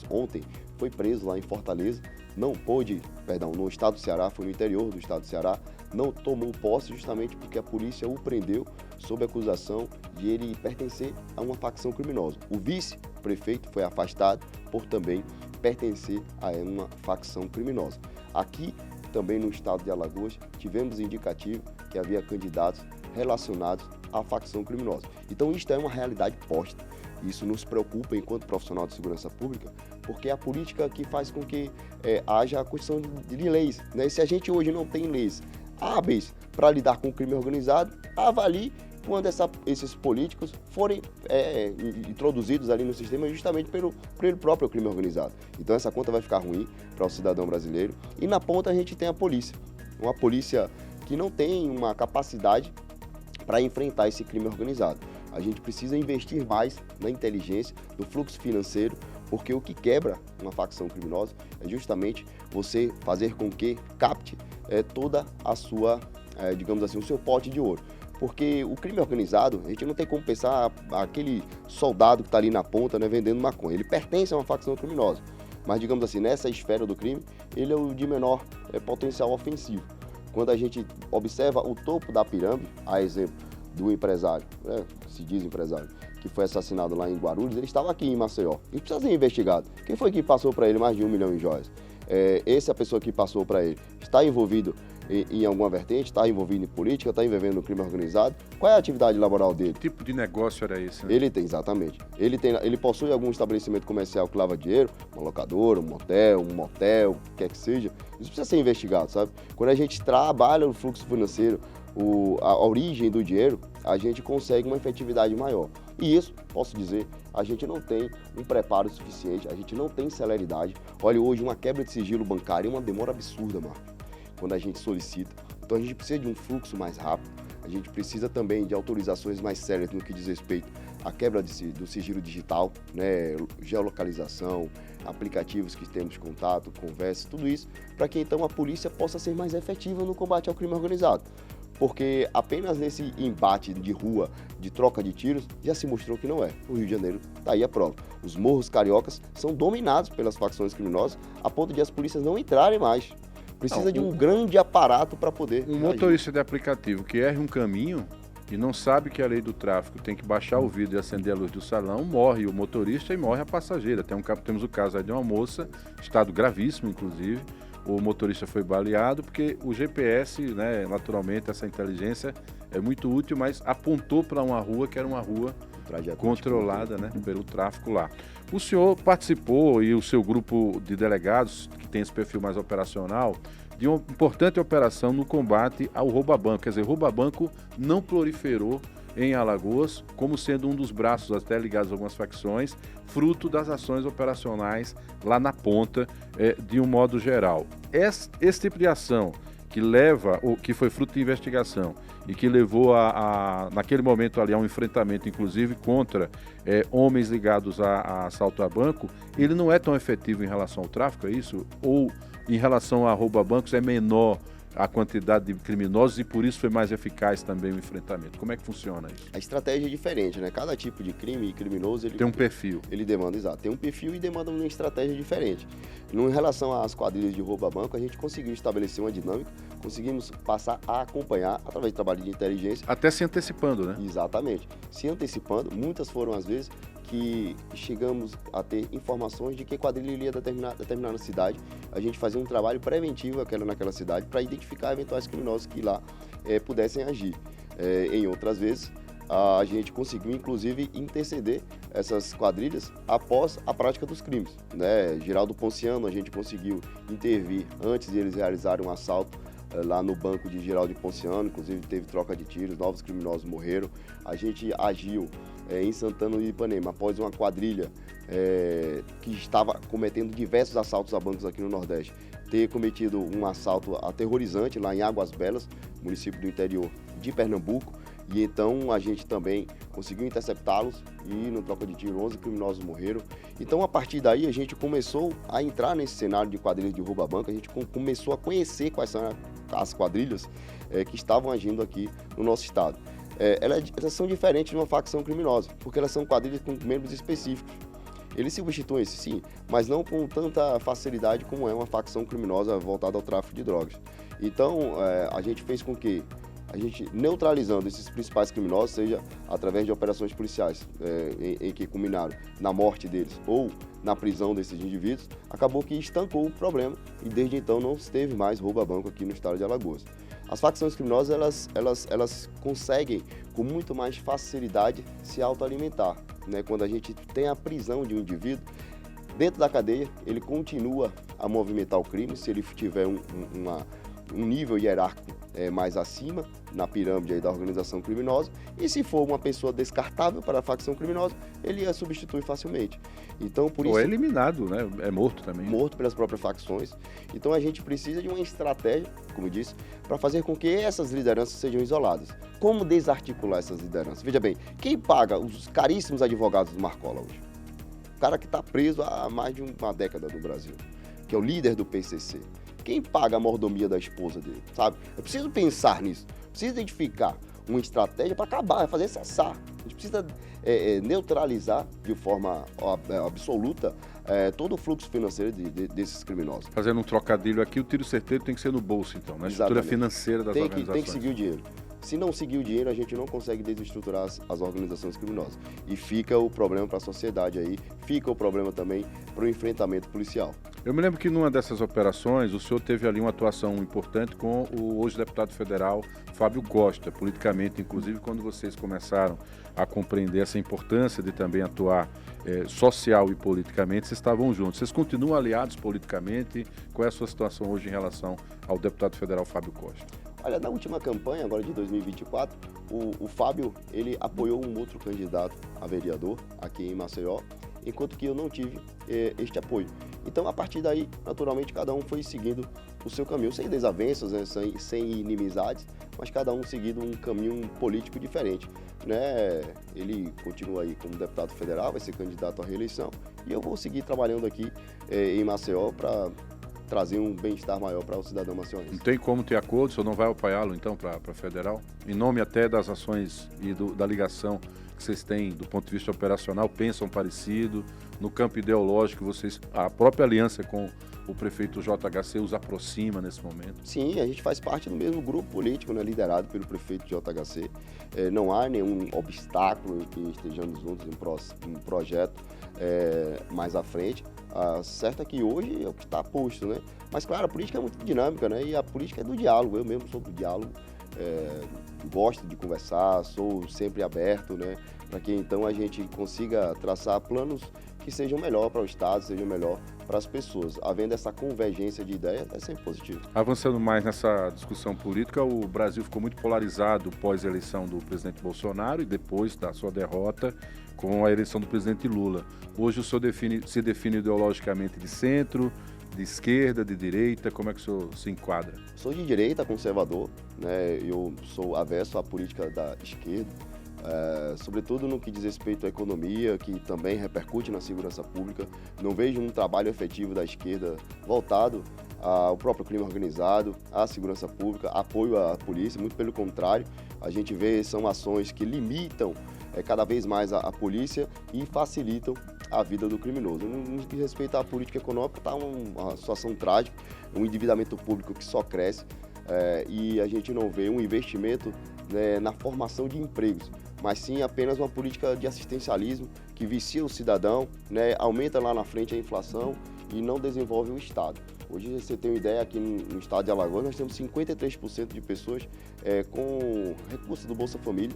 ontem foi preso lá em Fortaleza, no estado do Ceará, foi no interior do estado do Ceará, não tomou posse justamente porque a polícia o prendeu sob acusação de ele pertencer a uma facção criminosa. O vice-prefeito foi afastado por também pertencer a uma facção criminosa. Aqui, também no estado de Alagoas, tivemos indicativo que havia candidatos relacionados à facção criminosa. Então, isto é uma realidade posta. Isso nos preocupa enquanto profissional de segurança pública, porque é a política que faz com que haja a questão de leis, né? Se a gente hoje não tem leis hábeis para lidar com o crime organizado, avalie quando esses políticos forem introduzidos ali no sistema justamente pelo próprio crime organizado. Então essa conta vai ficar ruim para o cidadão brasileiro. E na ponta a gente tem a polícia, uma polícia que não tem uma capacidade para enfrentar esse crime organizado. A gente precisa investir mais na inteligência, no fluxo financeiro, porque o que quebra uma facção criminosa é justamente você fazer com que capte toda a sua, digamos assim, o seu pote de ouro. Porque o crime organizado, a gente não tem como pensar aquele soldado que está ali na ponta, né, vendendo maconha. Ele pertence a uma facção criminosa, mas, digamos assim, nessa esfera do crime, ele é o de menor potencial ofensivo. Quando a gente observa o topo da pirâmide, a exemplo do empresário, se diz empresário, que foi assassinado lá em Guarulhos, ele estava aqui em Maceió. Isso precisa ser investigado. Quem foi que passou para ele mais de 1 milhão em joias? Essa pessoa que passou para ele está envolvido em alguma vertente, está envolvido em política, está envolvendo no crime organizado? Qual é a atividade laboral dele? Que tipo de negócio era esse, né? Ele tem, exatamente. Ele possui algum estabelecimento comercial que lava dinheiro, uma locadora, um motel, o que quer que seja. Isso precisa ser investigado, sabe? Quando a gente trabalha o fluxo financeiro, a origem do dinheiro, a gente consegue uma efetividade maior. E isso, posso dizer, a gente não tem um preparo suficiente, a gente não tem celeridade. Olha, hoje uma quebra de sigilo bancário é uma demora absurda, Marcos, quando a gente solicita. Então a gente precisa de um fluxo mais rápido, a gente precisa também de autorizações mais sérias no que diz respeito à quebra do sigilo digital, né, geolocalização, aplicativos que temos contato, conversa, tudo isso, para que então a polícia possa ser mais efetiva no combate ao crime organizado. Porque apenas nesse embate de rua, de troca de tiros, já se mostrou que não é. O Rio de Janeiro está aí a prova. Os morros cariocas são dominados pelas facções criminosas, a ponto de as polícias não entrarem mais. Precisa de um grande aparato para poder Um motorista de aplicativo que erra um caminho e não sabe que a lei do tráfego tem que baixar o vidro e acender a luz do salão, morre o motorista e morre a passageira. Temos o caso aí de uma moça, estado gravíssimo inclusive, o motorista foi baleado porque o GPS, né, naturalmente essa inteligência é muito útil, mas apontou para uma rua que era uma rua controlada, né, pelo tráfico lá. O senhor participou, e o seu grupo de delegados, que tem esse perfil mais operacional, de uma importante operação no combate ao roubo a banco. Quer dizer, roubo a banco não proliferou em Alagoas, como sendo um dos braços até ligados a algumas facções, fruto das ações operacionais lá na ponta, de um modo geral. Esse tipo de ação que foi fruto de investigação e que levou naquele momento ali a um enfrentamento, inclusive, contra homens ligados a assalto a banco, ele não é tão efetivo em relação ao tráfico, é isso? Ou em relação a roubo a bancos é menor a quantidade de criminosos e por isso foi mais eficaz também o enfrentamento. Como é que funciona isso? A estratégia é diferente, né? Cada tipo de crime e criminoso, ele tem um perfil. Ele demanda, exato, tem um perfil e demanda uma estratégia diferente. Em relação às quadrilhas de roubo a banco, a gente conseguiu estabelecer uma dinâmica, conseguimos passar a acompanhar através de trabalho de inteligência. Até se antecipando, né? Exatamente. Se antecipando, muitas foram as vezes que chegamos a ter informações de que quadrilha iria determinada cidade. A gente fazia um trabalho preventivo naquela cidade para identificar eventuais criminosos que lá pudessem agir. Em outras vezes, a gente conseguiu, inclusive, interceder essas quadrilhas após a prática dos crimes, né? Geraldo Ponciano, a gente conseguiu intervir antes de eles realizarem um assalto lá no banco de Geraldo Ponciano, inclusive teve troca de tiros, novos criminosos morreram. A gente agiu em Santana do Ipanema, após uma quadrilha que estava cometendo diversos assaltos a bancos aqui no Nordeste, ter cometido um assalto aterrorizante lá em Águas Belas, município do interior de Pernambuco, e então a gente também conseguiu interceptá-los e no troca de tiro 11 criminosos morreram. Então a partir daí a gente começou a entrar nesse cenário de quadrilhas de roubo a banco, a gente começou a conhecer quais são as quadrilhas que estavam agindo aqui no nosso estado. Elas são diferentes de uma facção criminosa, porque elas são quadrilhas com membros específicos. Eles substituem esse sim, mas não com tanta facilidade como é uma facção criminosa voltada ao tráfico de drogas. Então, a gente fez com que a gente neutralizando esses principais criminosos, seja através de operações policiais em que culminaram na morte deles ou na prisão desses indivíduos, acabou que estancou o problema e desde então não se teve mais roubo a banco aqui no estado de Alagoas. As facções criminosas, elas conseguem com muito mais facilidade se autoalimentar, né? Quando a gente tem a prisão de um indivíduo, dentro da cadeia, ele continua a movimentar o crime, se ele tiver um nível hierárquico mais acima na pirâmide aí da organização criminosa, e se for uma pessoa descartável para a facção criminosa, ele a substitui facilmente. Então, por isso, ou é eliminado, né? É morto também. Morto pelas próprias facções. Então a gente precisa de uma estratégia, como eu disse, para fazer com que essas lideranças sejam isoladas. Como desarticular essas lideranças? Veja bem, quem paga os caríssimos advogados do Marcola hoje? O cara que está preso há mais de uma década no Brasil, que é o líder do PCC. Quem paga a mordomia da esposa dele, sabe? Eu preciso pensar nisso, preciso identificar uma estratégia para acabar, fazer cessar. A gente precisa neutralizar de forma absoluta todo o fluxo financeiro desses criminosos. Fazendo um trocadilho aqui, o tiro certeiro tem que ser no bolso, então, na estrutura financeira das organizações. Tem que seguir o dinheiro. Se não seguir o dinheiro, a gente não consegue desestruturar as organizações criminosas. E fica o problema para a sociedade aí, fica o problema também para o enfrentamento policial. Eu me lembro que numa dessas operações, o senhor teve ali uma atuação importante com o hoje deputado federal Fábio Costa, politicamente, inclusive quando vocês começaram a compreender essa importância de também atuar social e politicamente, vocês estavam juntos. Vocês continuam aliados politicamente? Qual é a sua situação hoje em relação ao deputado federal Fábio Costa? Olha, na última campanha, agora de 2024, o Fábio, ele apoiou um outro candidato a vereador aqui em Maceió, enquanto que eu não tive este apoio. Então, a partir daí, naturalmente, cada um foi seguindo o seu caminho, sem desavenças, né, sem inimizades, mas cada um seguindo um caminho político diferente, né? Ele continua aí como deputado federal, vai ser candidato à reeleição, e eu vou seguir trabalhando aqui em Maceió para trazer um bem-estar maior para o cidadão maceiense. Não tem como ter acordo, o senhor não vai apoiá-lo, então, para federal? Em nome até das ações e da ligação que vocês têm do ponto de vista operacional, pensam parecido, no campo ideológico, a própria aliança com o prefeito JHC os aproxima nesse momento? Sim, a gente faz parte do mesmo grupo político, né, liderado pelo prefeito JHC. Não há nenhum obstáculo em que estejamos juntos em um projeto mais à frente. Certo é que hoje é o que está posto, né? Mas, claro, a política é muito dinâmica, né? E a política é do diálogo. Eu mesmo sou do diálogo, gosto de conversar, sou sempre aberto, né? Para que então a gente consiga traçar planos que sejam melhor para o Estado, sejam melhor para as pessoas. Havendo essa convergência de ideias, é sempre positivo. Avançando mais nessa discussão política, o Brasil ficou muito polarizado pós-eleição do presidente Bolsonaro e depois da sua derrota com a eleição do presidente Lula. Hoje o senhor se define ideologicamente de centro, de esquerda, de direita, como é que o senhor se enquadra? Sou de direita, conservador, né? Eu sou avesso à política da esquerda, sobretudo no que diz respeito à economia, que também repercute na segurança pública. Não vejo um trabalho efetivo da esquerda voltado o próprio crime organizado, a segurança pública, apoio à polícia, muito pelo contrário, a gente vê são ações que limitam cada vez mais a polícia e facilitam a vida do criminoso. No que respeita à política econômica, está uma situação trágica, um endividamento público que só cresce e a gente não vê um investimento, né, na formação de empregos, mas sim apenas uma política de assistencialismo que vicia o cidadão, né, aumenta lá na frente a inflação e não desenvolve o Estado. Hoje, você tem uma ideia, aqui no estado de Alagoas, nós temos 53% de pessoas com recursos do Bolsa Família,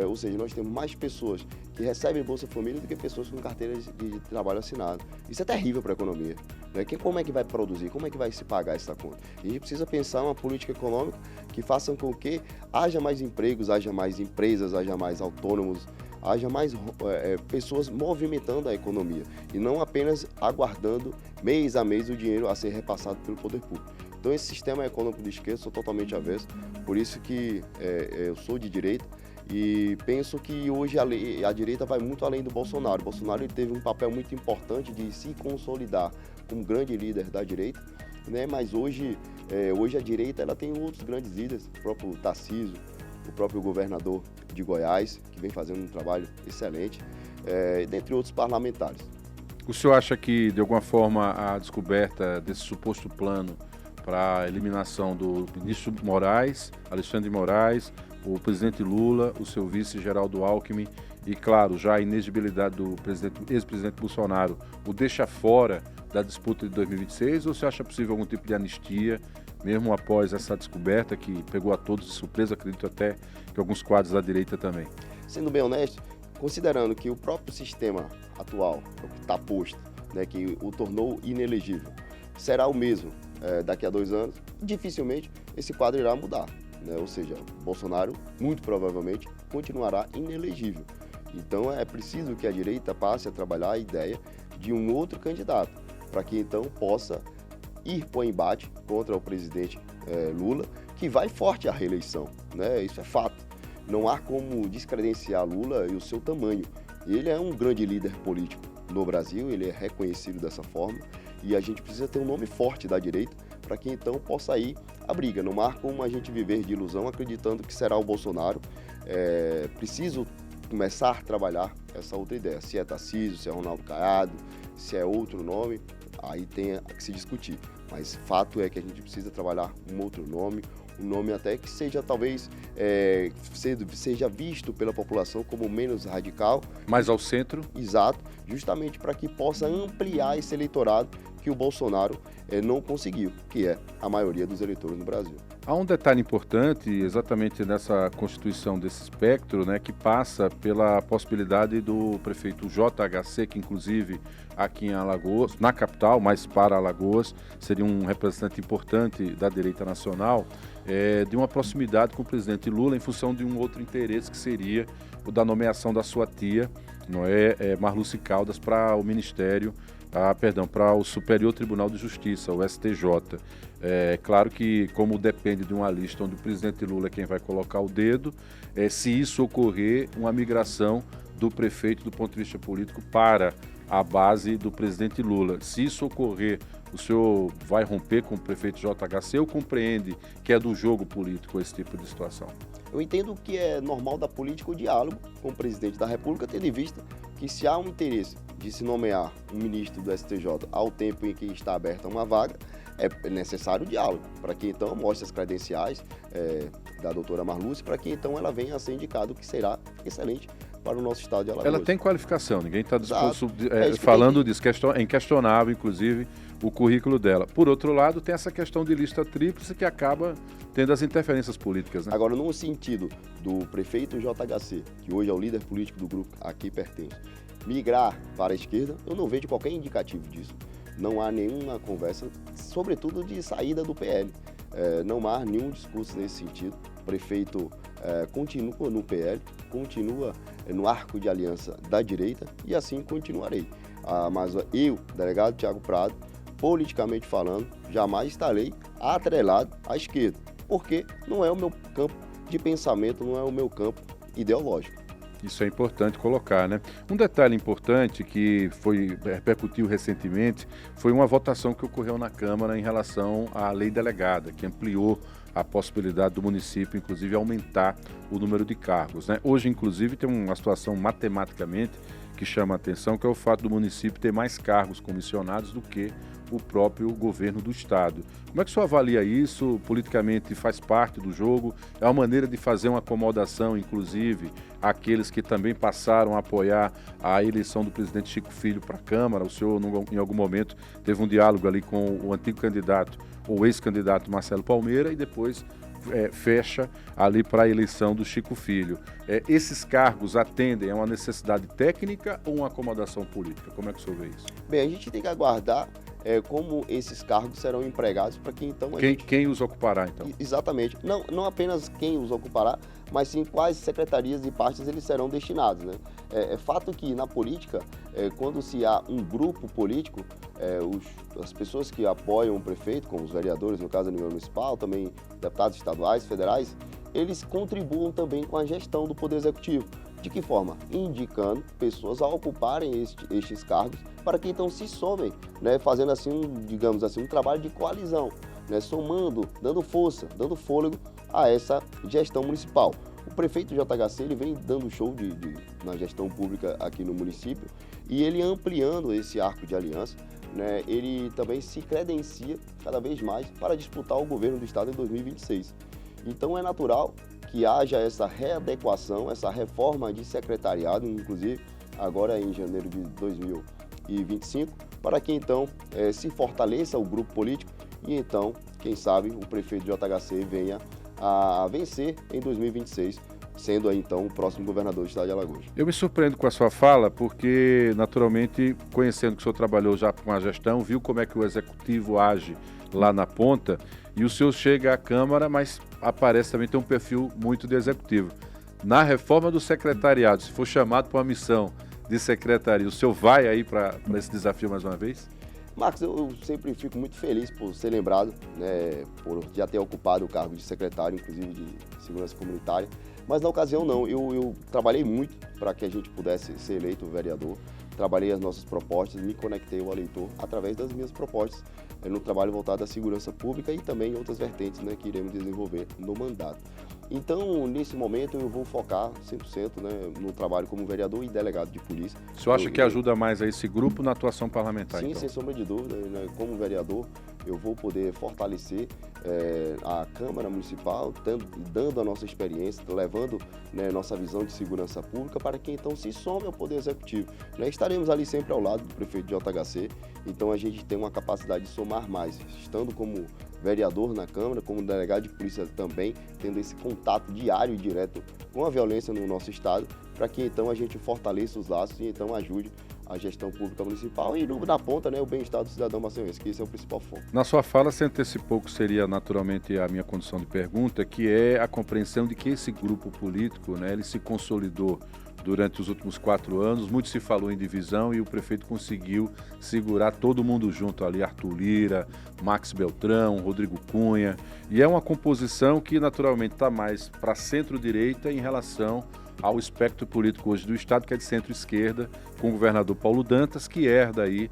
ou seja, nós temos mais pessoas que recebem Bolsa Família do que pessoas com carteiras de trabalho assinado. Isso é terrível para a economia, né? Como é que vai produzir? Como é que vai se pagar essa conta? E a gente precisa pensar uma política econômica que faça com que haja mais empregos, haja mais empresas, haja mais autônomos, haja mais pessoas movimentando a economia e não apenas aguardando mês a mês o dinheiro a ser repassado pelo poder público. Então esse sistema econômico de esquerda sou totalmente avesso, por isso que eu sou de direita e penso que hoje a direita vai muito além do Bolsonaro. O Bolsonaro ele teve um papel muito importante de se consolidar como grande líder da direita, né? Mas hoje a direita ela tem outros grandes líderes, o próprio Tarcísio, o próprio governador de Goiás, que vem fazendo um trabalho excelente, dentre outros parlamentares. O senhor acha que, de alguma forma, a descoberta desse suposto plano para a eliminação do ministro Moraes, Alexandre de Moraes, o presidente Lula, o seu vice Geraldo Alckmin e, claro, já a inexigibilidade do ex-presidente Bolsonaro o deixa fora da disputa de 2026, ou você acha possível algum tipo de anistia, mesmo após essa descoberta que pegou a todos de surpresa, acredito até que alguns quadros da direita também? Sendo bem honesto, considerando que o próprio sistema atual, que está posto, né, que o tornou inelegível, será o mesmo daqui a 2 anos, dificilmente esse quadro irá mudar, né? Ou seja, Bolsonaro, muito provavelmente, continuará inelegível. Então é preciso que a direita passe a trabalhar a ideia de um outro candidato, para que então possa ir para o embate contra o presidente Lula, que vai forte à reeleição, né? Isso é fato. Não há como descredenciar Lula e o seu tamanho. Ele é um grande líder político no Brasil, ele é reconhecido dessa forma e a gente precisa ter um nome forte da direita para que então possa ir à briga. Não há como a gente viver de ilusão acreditando que será o Bolsonaro. Preciso começar a trabalhar essa outra ideia. Se é Tarcísio, se é Ronaldo Caiado, se é outro nome, aí tem que se discutir. Mas fato é que a gente precisa trabalhar um outro nome, um nome até que seja talvez seja visto pela população como menos radical. Mais ao centro. Exato, justamente para que possa ampliar esse eleitorado que o Bolsonaro não conseguiu, que é a maioria dos eleitores no Brasil. Há um detalhe importante exatamente nessa constituição desse espectro, né, que passa pela possibilidade do prefeito JHC, que inclusive aqui em Alagoas, na capital, mas para Alagoas, seria um representante importante da direita nacional, de uma proximidade com o presidente Lula em função de um outro interesse que seria o da nomeação da sua tia, não é, Marluce Caldas, para o Ministério, para o Superior Tribunal de Justiça, o STJ. É claro que, como depende de uma lista onde o presidente Lula é quem vai colocar o dedo, se isso ocorrer, uma migração do prefeito do ponto de vista político para a base do presidente Lula. Se isso ocorrer, o senhor vai romper com o prefeito JHC ou compreende que é do jogo político esse tipo de situação? Eu entendo que é normal da política o diálogo com o presidente da República, tendo em vista que se há um interesse de se nomear um ministro do STJ ao tempo em que está aberta uma vaga, é necessário o diálogo, para que então mostre as credenciais da doutora Marluce, para que então ela venha a ser indicada, o que será excelente para o nosso estado de Alagoas. Ela tem qualificação, ninguém está disposto falando disso, é inquestionável, inclusive, o currículo dela. Por outro lado, tem essa questão de lista tríplice que acaba tendo as interferências políticas, né? Agora, no sentido do prefeito JHC, que hoje é o líder político do grupo a que pertence, migrar para a esquerda, eu não vejo qualquer indicativo disso. Não há nenhuma conversa, sobretudo de saída do PL. Não há nenhum discurso nesse sentido. O prefeito continua no PL, continua no arco de aliança da direita e assim continuarei. Mas eu, delegado Thiago Prado, politicamente falando, jamais estarei atrelado à esquerda, porque não é o meu campo de pensamento, não é o meu campo ideológico. Isso é importante colocar, né? Um detalhe importante que repercutiu recentemente foi uma votação que ocorreu na Câmara em relação à lei delegada, que ampliou a possibilidade do município, inclusive, aumentar o número de cargos, né? Hoje, inclusive, tem uma situação matematicamente que chama a atenção, que é o fato do município ter mais cargos comissionados do que o próprio governo do estado. Como é que o senhor avalia isso? Politicamente faz parte do jogo? É uma maneira de fazer uma acomodação, inclusive, àqueles que também passaram a apoiar a eleição do presidente Chico Filho para a Câmara? O senhor, em algum momento, teve um diálogo ali com o antigo candidato, ou ex-candidato Marcelo Palmeira, e depois fecha ali para a eleição do Chico Filho. Esses cargos atendem a uma necessidade técnica ou uma acomodação política? Como é que o senhor vê isso? Bem, a gente tem que aguardar como esses cargos serão empregados para que então quem os ocupará, então? Exatamente. Não apenas quem os ocupará, mas sim quais secretarias e pastas eles serão destinados, né? É fato que na política, quando se há um grupo político, as pessoas que apoiam o prefeito, como os vereadores, no caso a nível municipal, também deputados estaduais, federais, eles contribuam também com a gestão do Poder Executivo. De que forma? Indicando pessoas a ocuparem estes cargos para que então se somem, né? Fazendo assim, digamos assim, um trabalho de coalizão, né? Somando, dando força, dando fôlego a essa gestão municipal. O prefeito JHC ele vem dando show na gestão pública aqui no município e ele ampliando esse arco de aliança, né? Ele também se credencia cada vez mais para disputar o governo do estado em 2026. Então é natural que haja essa readequação, essa reforma de secretariado, inclusive agora em janeiro de 2025, para que então se fortaleça o grupo político e então, quem sabe, o prefeito JHC venha a vencer em 2026, sendo aí então o próximo governador do estado de Alagoas. Eu me surpreendo com a sua fala, porque naturalmente, conhecendo que o senhor trabalhou já com a gestão, viu como é que o executivo age lá na ponta, e o senhor chega à Câmara, mas aparece também ter um perfil muito de executivo. Na reforma do secretariado, se for chamado para uma missão de secretaria, o senhor vai aí para esse desafio mais uma vez? Marcos, eu sempre fico muito feliz por ser lembrado, né, por já ter ocupado o cargo de secretário, inclusive de segurança comunitária, mas na ocasião não, eu trabalhei muito para que a gente pudesse ser eleito vereador, trabalhei as nossas propostas, me conectei ao eleitor através das minhas propostas, no trabalho voltado à segurança pública e também em outras vertentes, né, que iremos desenvolver no mandato. Então, nesse momento, eu vou focar 100%, né, no trabalho como vereador e delegado de polícia. O senhor acha que ajuda mais a esse grupo na atuação parlamentar? Sim, então? sem sombra de dúvida. Né, como vereador, eu vou poder fortalecer a Câmara Municipal, dando a nossa experiência, levando, né, nossa visão de segurança pública para que então se some ao Poder Executivo. Né, estaremos ali sempre ao lado do prefeito de JHC, então a gente tem uma capacidade de somar mais, estando como vereador na Câmara, como delegado de polícia também, tendo esse contato diário e direto com a violência no nosso estado, para que então a gente fortaleça os laços e então ajude a gestão pública municipal e na ponta, né, o bem-estar do cidadão maceiense, que esse é o principal foco. Na sua fala, você antecipou que seria naturalmente a minha condição de pergunta, que é a compreensão de que esse grupo político, né, ele se consolidou durante os últimos 4 anos, muito se falou em divisão e o prefeito conseguiu segurar todo mundo junto ali, Arthur Lira, Max Beltrão, Rodrigo Cunha, e é uma composição que naturalmente está mais para centro-direita em relação ao espectro político hoje do estado, que é de centro-esquerda, com o governador Paulo Dantas, que herda aí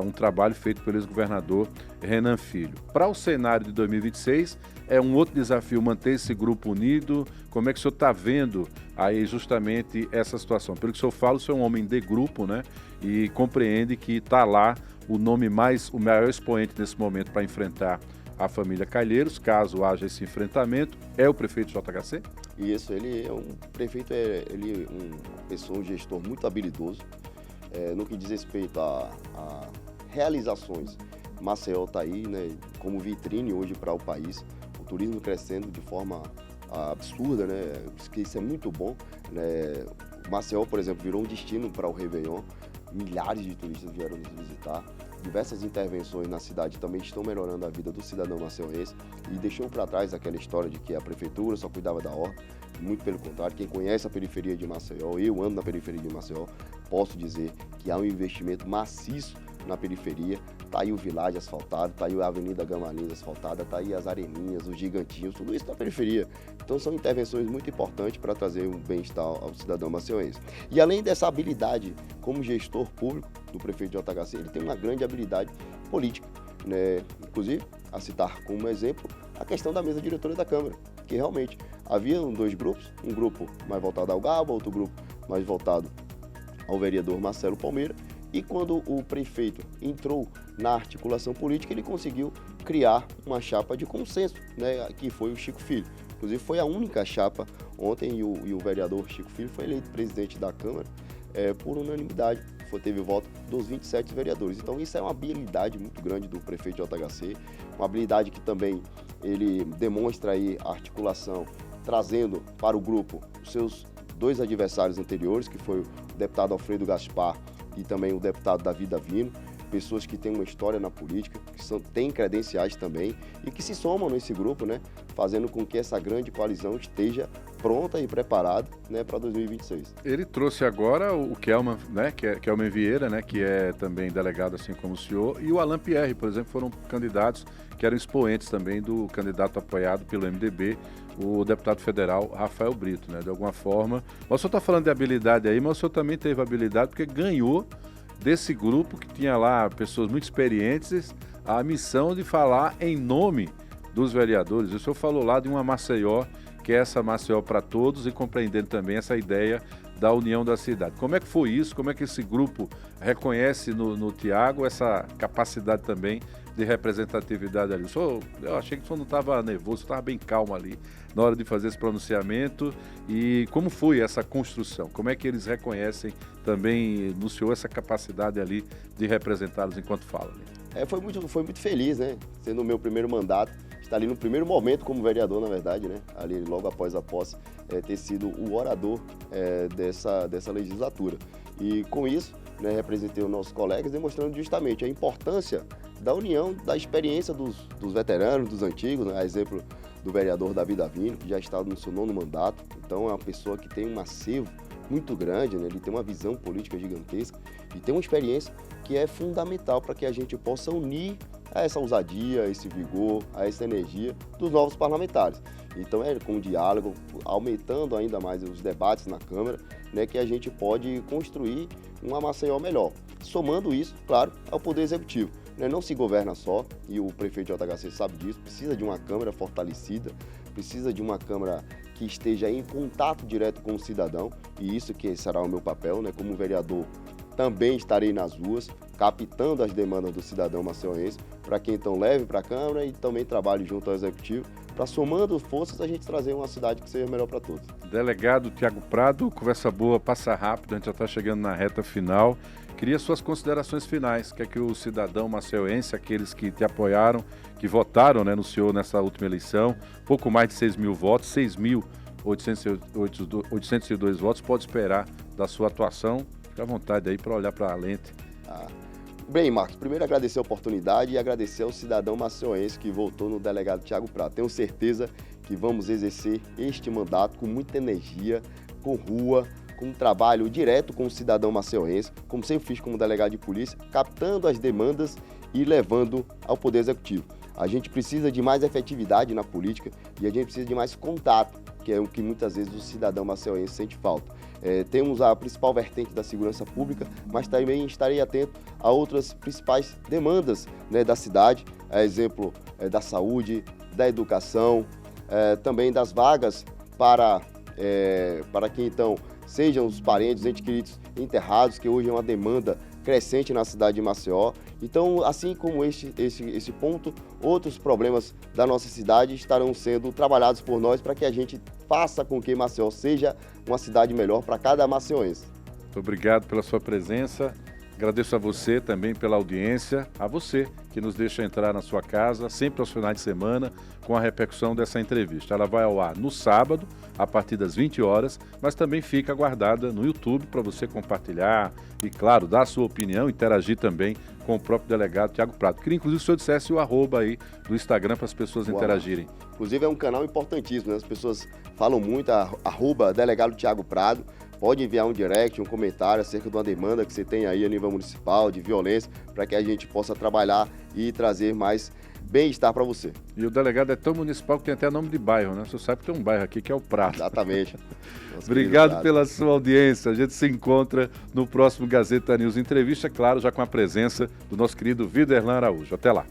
um trabalho feito pelo ex-governador Renan Filho. Para o cenário de 2026, é um outro desafio manter esse grupo unido. Como é que o senhor está vendo aí justamente essa situação? Pelo que o senhor fala, o senhor é um homem de grupo, né? E compreende que está lá o maior expoente nesse momento para enfrentar a família Calheiros, caso haja esse enfrentamento, é o prefeito JHC? Isso, ele é um prefeito, ele é uma pessoa, um gestor muito habilidoso, no que diz respeito a realizações. Maceió está aí, né, como vitrine hoje para o país, o turismo crescendo de forma absurda, né, que isso é muito bom. Né. Maceió, por exemplo, virou um destino para o Réveillon, milhares de turistas vieram nos visitar. Diversas intervenções na cidade também estão melhorando a vida do cidadão maceiense e deixou para trás aquela história de que a prefeitura só cuidava da horta. Muito pelo contrário, quem conhece a periferia de Maceió, eu ando na periferia de Maceió, posso dizer que há um investimento maciço na periferia. Está aí o Village asfaltado, está aí a Avenida Gamalins asfaltada, está aí as Areninhas, os Gigantinhos, tudo isso na periferia. Então são intervenções muito importantes para trazer um bem-estar ao cidadão maceiense. E além dessa habilidade como gestor público do prefeito de JHC, ele tem uma grande habilidade política, né? Inclusive, a citar como exemplo, a questão da mesa diretora da Câmara, que realmente havia dois grupos, um grupo mais voltado ao Gaba, outro grupo mais voltado ao vereador Marcelo Palmeira, e quando o prefeito entrou na articulação política, ele conseguiu criar uma chapa de consenso, né, que foi o Chico Filho. Inclusive foi a única chapa ontem e o vereador Chico Filho foi eleito presidente da Câmara por unanimidade. Teve voto dos 27 vereadores. Então isso é uma habilidade muito grande do prefeito de JHC, uma habilidade que também ele demonstra aí a articulação, trazendo para o grupo os seus dois adversários anteriores, que foi o deputado Alfredo Gaspar e também o deputado Davi Davino, pessoas que têm uma história na política, que têm credenciais também e que se somam nesse grupo, né, fazendo com que essa grande coalizão esteja pronta e preparada, né, para 2026. Ele trouxe agora o Kelman, né, Kelman Vieira, né, que é também delegado assim como o senhor, e o Alain Pierre, por exemplo, foram candidatos que eram expoentes também do candidato apoiado pelo MDB, o deputado federal Rafael Brito, né, de alguma forma. O senhor está falando de habilidade aí, mas o senhor também teve habilidade porque ganhou desse grupo que tinha lá pessoas muito experientes, a missão de falar em nome dos vereadores. O senhor falou lá de uma Maceió, que é essa Maceió para todos, e compreendendo também essa ideia da união da cidade. Como é que foi isso? Como é que esse grupo reconhece no Tiago essa capacidade também de representatividade ali? Eu achei que o senhor não estava nervoso, estava bem calmo ali na hora de fazer esse pronunciamento. E como foi essa construção? Como é que eles reconhecem também no senhor essa capacidade ali de representá-los enquanto fala? Foi muito feliz, né? Sendo o meu primeiro mandato, estar ali no primeiro momento como vereador, na verdade, né? Ali logo após a posse, ter sido o orador dessa legislatura. E com isso, né, representei os nossos colegas, demonstrando justamente a importância da união, da experiência dos veteranos, dos antigos, né? A exemplo do vereador Davi Davino, que já está no seu 9º mandato. Então é uma pessoa que tem um acervo muito grande, né? Ele tem uma visão política gigantesca e tem uma experiência que é fundamental para que a gente possa unir a essa ousadia, a esse vigor, a essa energia dos novos parlamentares. Então é com o diálogo, aumentando ainda mais os debates na Câmara, né, que a gente pode construir uma Maceió melhor. Somando isso, claro, ao Poder Executivo. Né? Não se governa só, e o prefeito de JHC sabe disso, precisa de uma Câmara fortalecida, precisa de uma Câmara que esteja em contato direto com o cidadão, e isso que será o meu papel, né, como vereador. Também estarei nas ruas, captando as demandas do cidadão maceiense, para que então leve para a Câmara e também trabalhe junto ao Executivo, para somando forças a gente trazer uma cidade que seja melhor para todos. Delegado Tiago Prado, conversa boa, passa rápido, a gente já está chegando na reta final. Queria suas considerações finais, que é que o cidadão maceiense, aqueles que te apoiaram, que votaram, né, no senhor nessa última eleição, pouco mais de 6 mil votos, 6.802 votos, pode esperar da sua atuação. Fica à vontade aí para olhar para a lente. Bem, Marcos, primeiro agradecer a oportunidade e agradecer ao cidadão maceiense que votou no delegado Tiago Prado. Tenho certeza que vamos exercer este mandato com muita energia, com rua, com um trabalho direto com o cidadão maceiense, como sempre fiz como delegado de polícia, captando as demandas e levando ao Poder Executivo. A gente precisa de mais efetividade na política e a gente precisa de mais contato, que é o que muitas vezes o cidadão maceiense sente falta. Temos a principal vertente da segurança pública, mas também estarei atento a outras principais demandas, né, da cidade, a exemplo da saúde, da educação, também das vagas para que então sejam os parentes, entes queridos enterrados, que hoje é uma demanda crescente na cidade de Maceió. Então, assim como esse ponto, outros problemas da nossa cidade estarão sendo trabalhados por nós para que a gente faça com que Maceió seja uma cidade melhor para cada maceiense. Muito obrigado pela sua presença. Agradeço a você também pela audiência, a você que nos deixa entrar na sua casa, sempre aos finais de semana, com a repercussão dessa entrevista. Ela vai ao ar no sábado, a partir das 20 horas, mas também fica guardada no YouTube para você compartilhar e, claro, dar a sua opinião, interagir também com o próprio delegado Tiago Prado. Queria, inclusive, que o senhor dissesse o arroba aí do Instagram para as pessoas interagirem. Inclusive, é um canal importantíssimo, né? As pessoas falam muito, arroba delegado Tiago Prado, pode enviar um direct, um comentário acerca de uma demanda que você tem aí a nível municipal, de violência, para que a gente possa trabalhar e trazer mais bem-estar para você. E o delegado é tão municipal que tem até nome de bairro, né? Você sabe que tem um bairro aqui que é o Prado. Exatamente. Obrigado pela sua audiência. A gente se encontra no próximo Gazeta News Entrevista, claro, já com a presença do nosso querido Viderlan Araújo. Até lá.